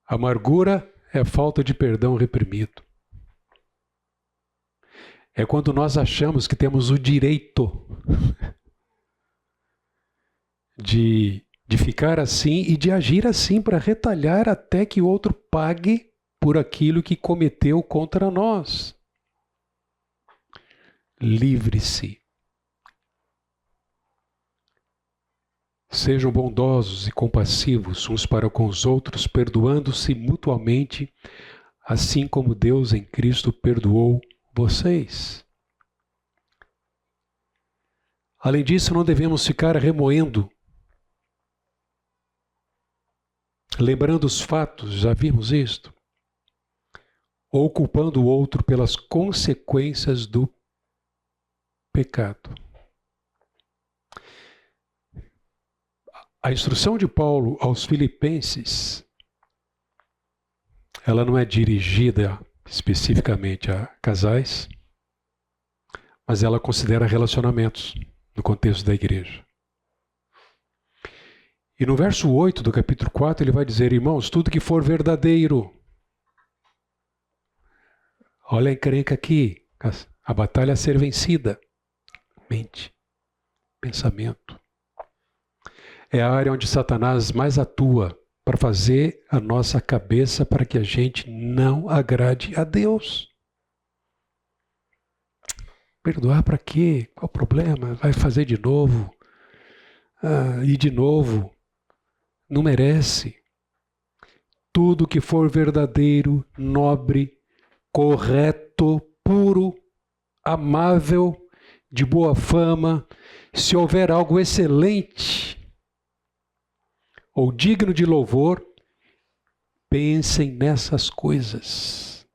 Amargura é falta de perdão reprimido. É quando nós achamos que temos o direito de ficar assim e de agir assim para retalhar até que o outro pague por aquilo que cometeu contra nós. Livre-se. Sejam bondosos e compassivos uns para com os outros, perdoando-se mutuamente, assim como Deus em Cristo perdoou vocês. Além disso, não devemos ficar remoendo, lembrando os fatos, já vimos isto, ou culpando o outro pelas consequências do pecado. A instrução de Paulo aos Filipenses, ela não é dirigida especificamente a casais, mas ela considera relacionamentos no contexto da igreja. E no verso 8 do capítulo 4 ele vai dizer: irmãos, tudo que for verdadeiro. Olha a encrenca aqui, a batalha a ser vencida. Mente, pensamento. É a área onde Satanás mais atua para fazer a nossa cabeça para que a gente não agrade a Deus. Perdoar para quê? Qual o problema? Vai fazer de novo? E de novo? Não merece. Tudo que for verdadeiro, nobre, correto, puro, amável, de boa fama, se houver algo excelente ou digno de louvor, pensem nessas coisas.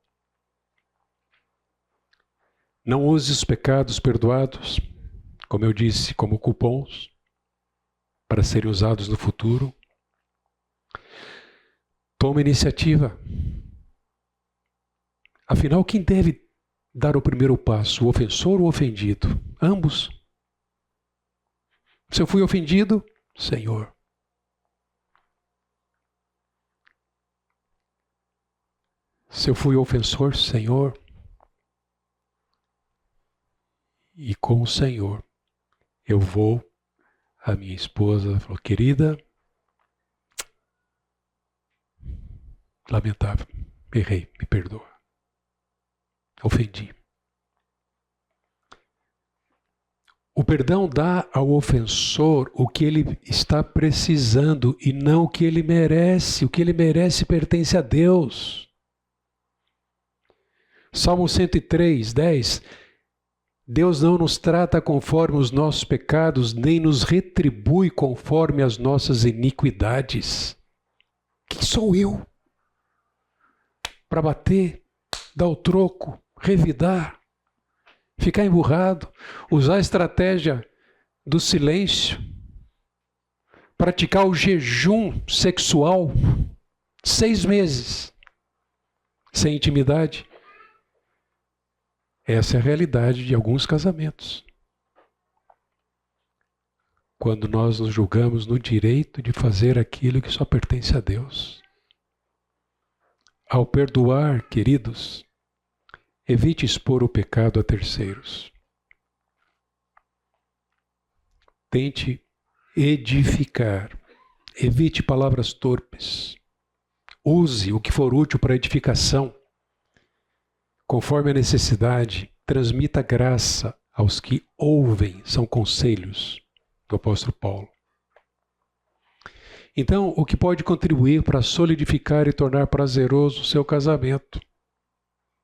Não use os pecados perdoados, como eu disse, como cupons, para serem usados no futuro. Tome iniciativa. Afinal, quem deve dar o primeiro passo? O ofensor ou o ofendido? Ambos. Se eu fui ofendido, Senhor. Se eu fui ofensor, Senhor. E com o Senhor, eu vou. A minha esposa falou: querida, lamentável, errei, me perdoa. Ofendi. O perdão dá ao ofensor o que ele está precisando e não o que ele merece. O que ele merece pertence a Deus. Salmo 103, 10. Deus não nos trata conforme os nossos pecados, nem nos retribui conforme as nossas iniquidades. Quem sou eu para bater, dar o troco, revidar? Ficar emburrado, usar a estratégia do silêncio, praticar o jejum sexual, 6 meses, sem intimidade. Essa é a realidade de alguns casamentos. Quando nós nos julgamos no direito de fazer aquilo que só pertence a Deus. Ao perdoar, queridos, evite expor o pecado a terceiros. Tente edificar. Evite palavras torpes. Use o que for útil para edificação. Conforme a necessidade, transmita graça aos que ouvem. São conselhos do apóstolo Paulo. Então, o que pode contribuir para solidificar e tornar prazeroso o seu casamento?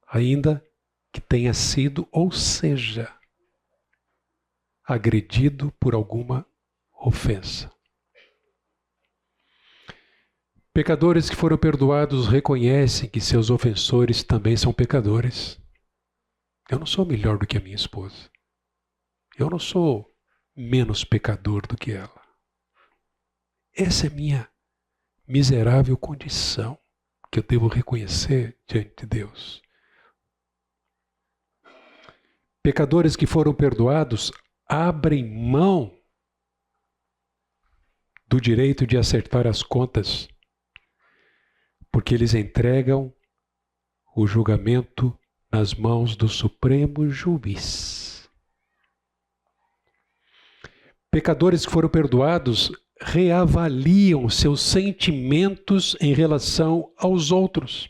Ainda que tenha sido ou seja agredido por alguma ofensa. Pecadores que foram perdoados reconhecem que seus ofensores também são pecadores. Eu não sou melhor do que a minha esposa. Eu não sou menos pecador do que ela. Essa é minha miserável condição que eu devo reconhecer diante de Deus. Pecadores que foram perdoados abrem mão do direito de acertar as contas, porque eles entregam o julgamento nas mãos do Supremo Juiz. Pecadores que foram perdoados reavaliam seus sentimentos em relação aos outros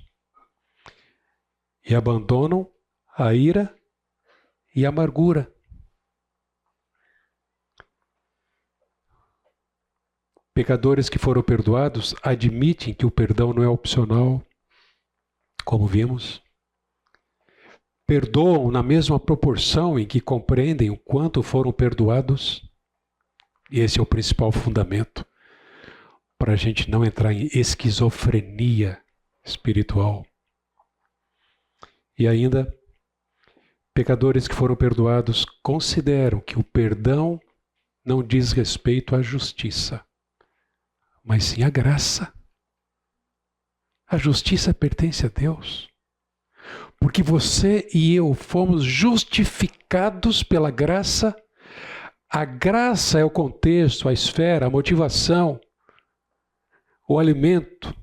e abandonam a ira e a amargura. Pecadores que foram perdoados admitem que o perdão não é opcional, como vimos. Perdoam na mesma proporção em que compreendem o quanto foram perdoados. E esse é o principal fundamento para a gente não entrar em esquizofrenia espiritual. E ainda, pecadores que foram perdoados consideram que o perdão não diz respeito à justiça, mas sim à graça. A justiça pertence a Deus. Porque você e eu fomos justificados pela graça. A graça é o contexto, a esfera, a motivação, o alimento,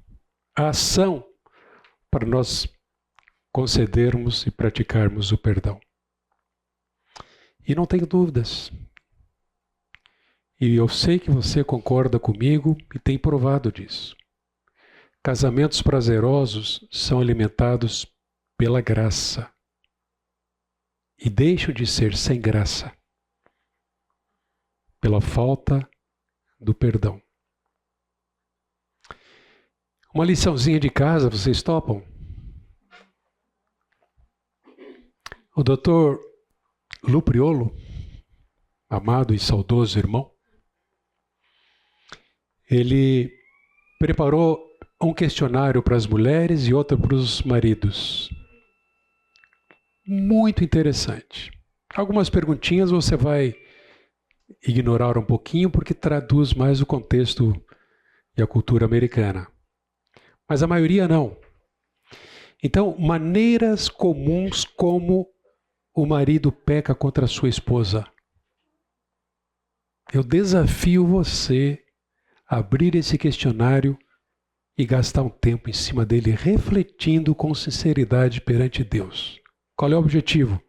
a ação para nós concedermos e praticarmos o perdão. E não tenho dúvidas. E eu sei que você concorda comigo e tem provado disso. Casamentos prazerosos são alimentados pela graça e deixam de ser sem graça pela falta do perdão. Uma liçãozinha de casa, vocês topam? O Dr. Lu Priolo, amado e saudoso irmão, ele preparou um questionário para as mulheres e outro para os maridos. Muito interessante. Algumas perguntinhas você vai ignorar um pouquinho porque traduz mais o contexto e a cultura americana. Mas a maioria não. Então, maneiras comuns como o marido peca contra a sua esposa. Eu desafio você a abrir esse questionário e gastar um tempo em cima dele refletindo com sinceridade perante Deus. Qual é o objetivo?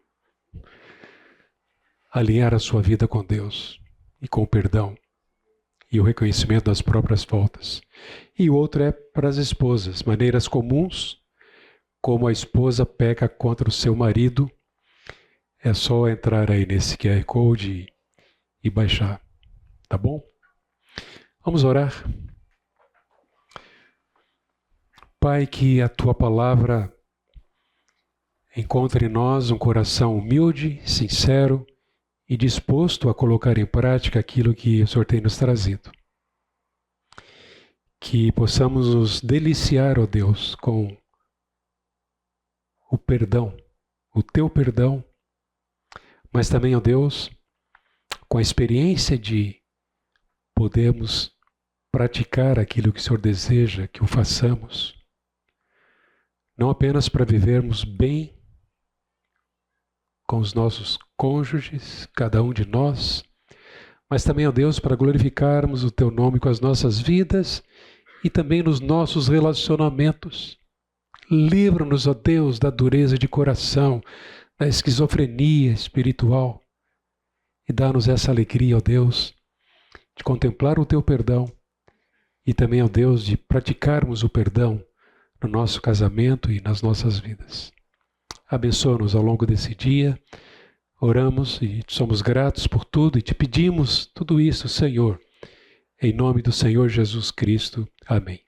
Alinhar a sua vida com Deus e com o perdão e o reconhecimento das próprias faltas. E o outro é para as esposas, maneiras comuns como a esposa peca contra o seu marido. É só entrar aí nesse QR Code e baixar. Tá bom? Vamos orar. Pai, que a Tua palavra encontre em nós um coração humilde, sincero e disposto a colocar em prática aquilo que o Senhor tem nos trazido. Que possamos nos deliciar, ó Deus, com o perdão, o Teu perdão, mas também, ó Deus, com a experiência de podermos praticar aquilo que o Senhor deseja que o façamos, não apenas para vivermos bem com os nossos cônjuges, cada um de nós, mas também, ó Deus, para glorificarmos o Teu nome com as nossas vidas e também nos nossos relacionamentos. Livra-nos, ó Deus, da dureza de coração, da esquizofrenia espiritual e dá-nos essa alegria, ó Deus, de contemplar o Teu perdão e também, ó Deus, de praticarmos o perdão no nosso casamento e nas nossas vidas. Abençoa-nos ao longo desse dia. Oramos e somos gratos por tudo e te pedimos tudo isso, Senhor, em nome do Senhor Jesus Cristo. Amém.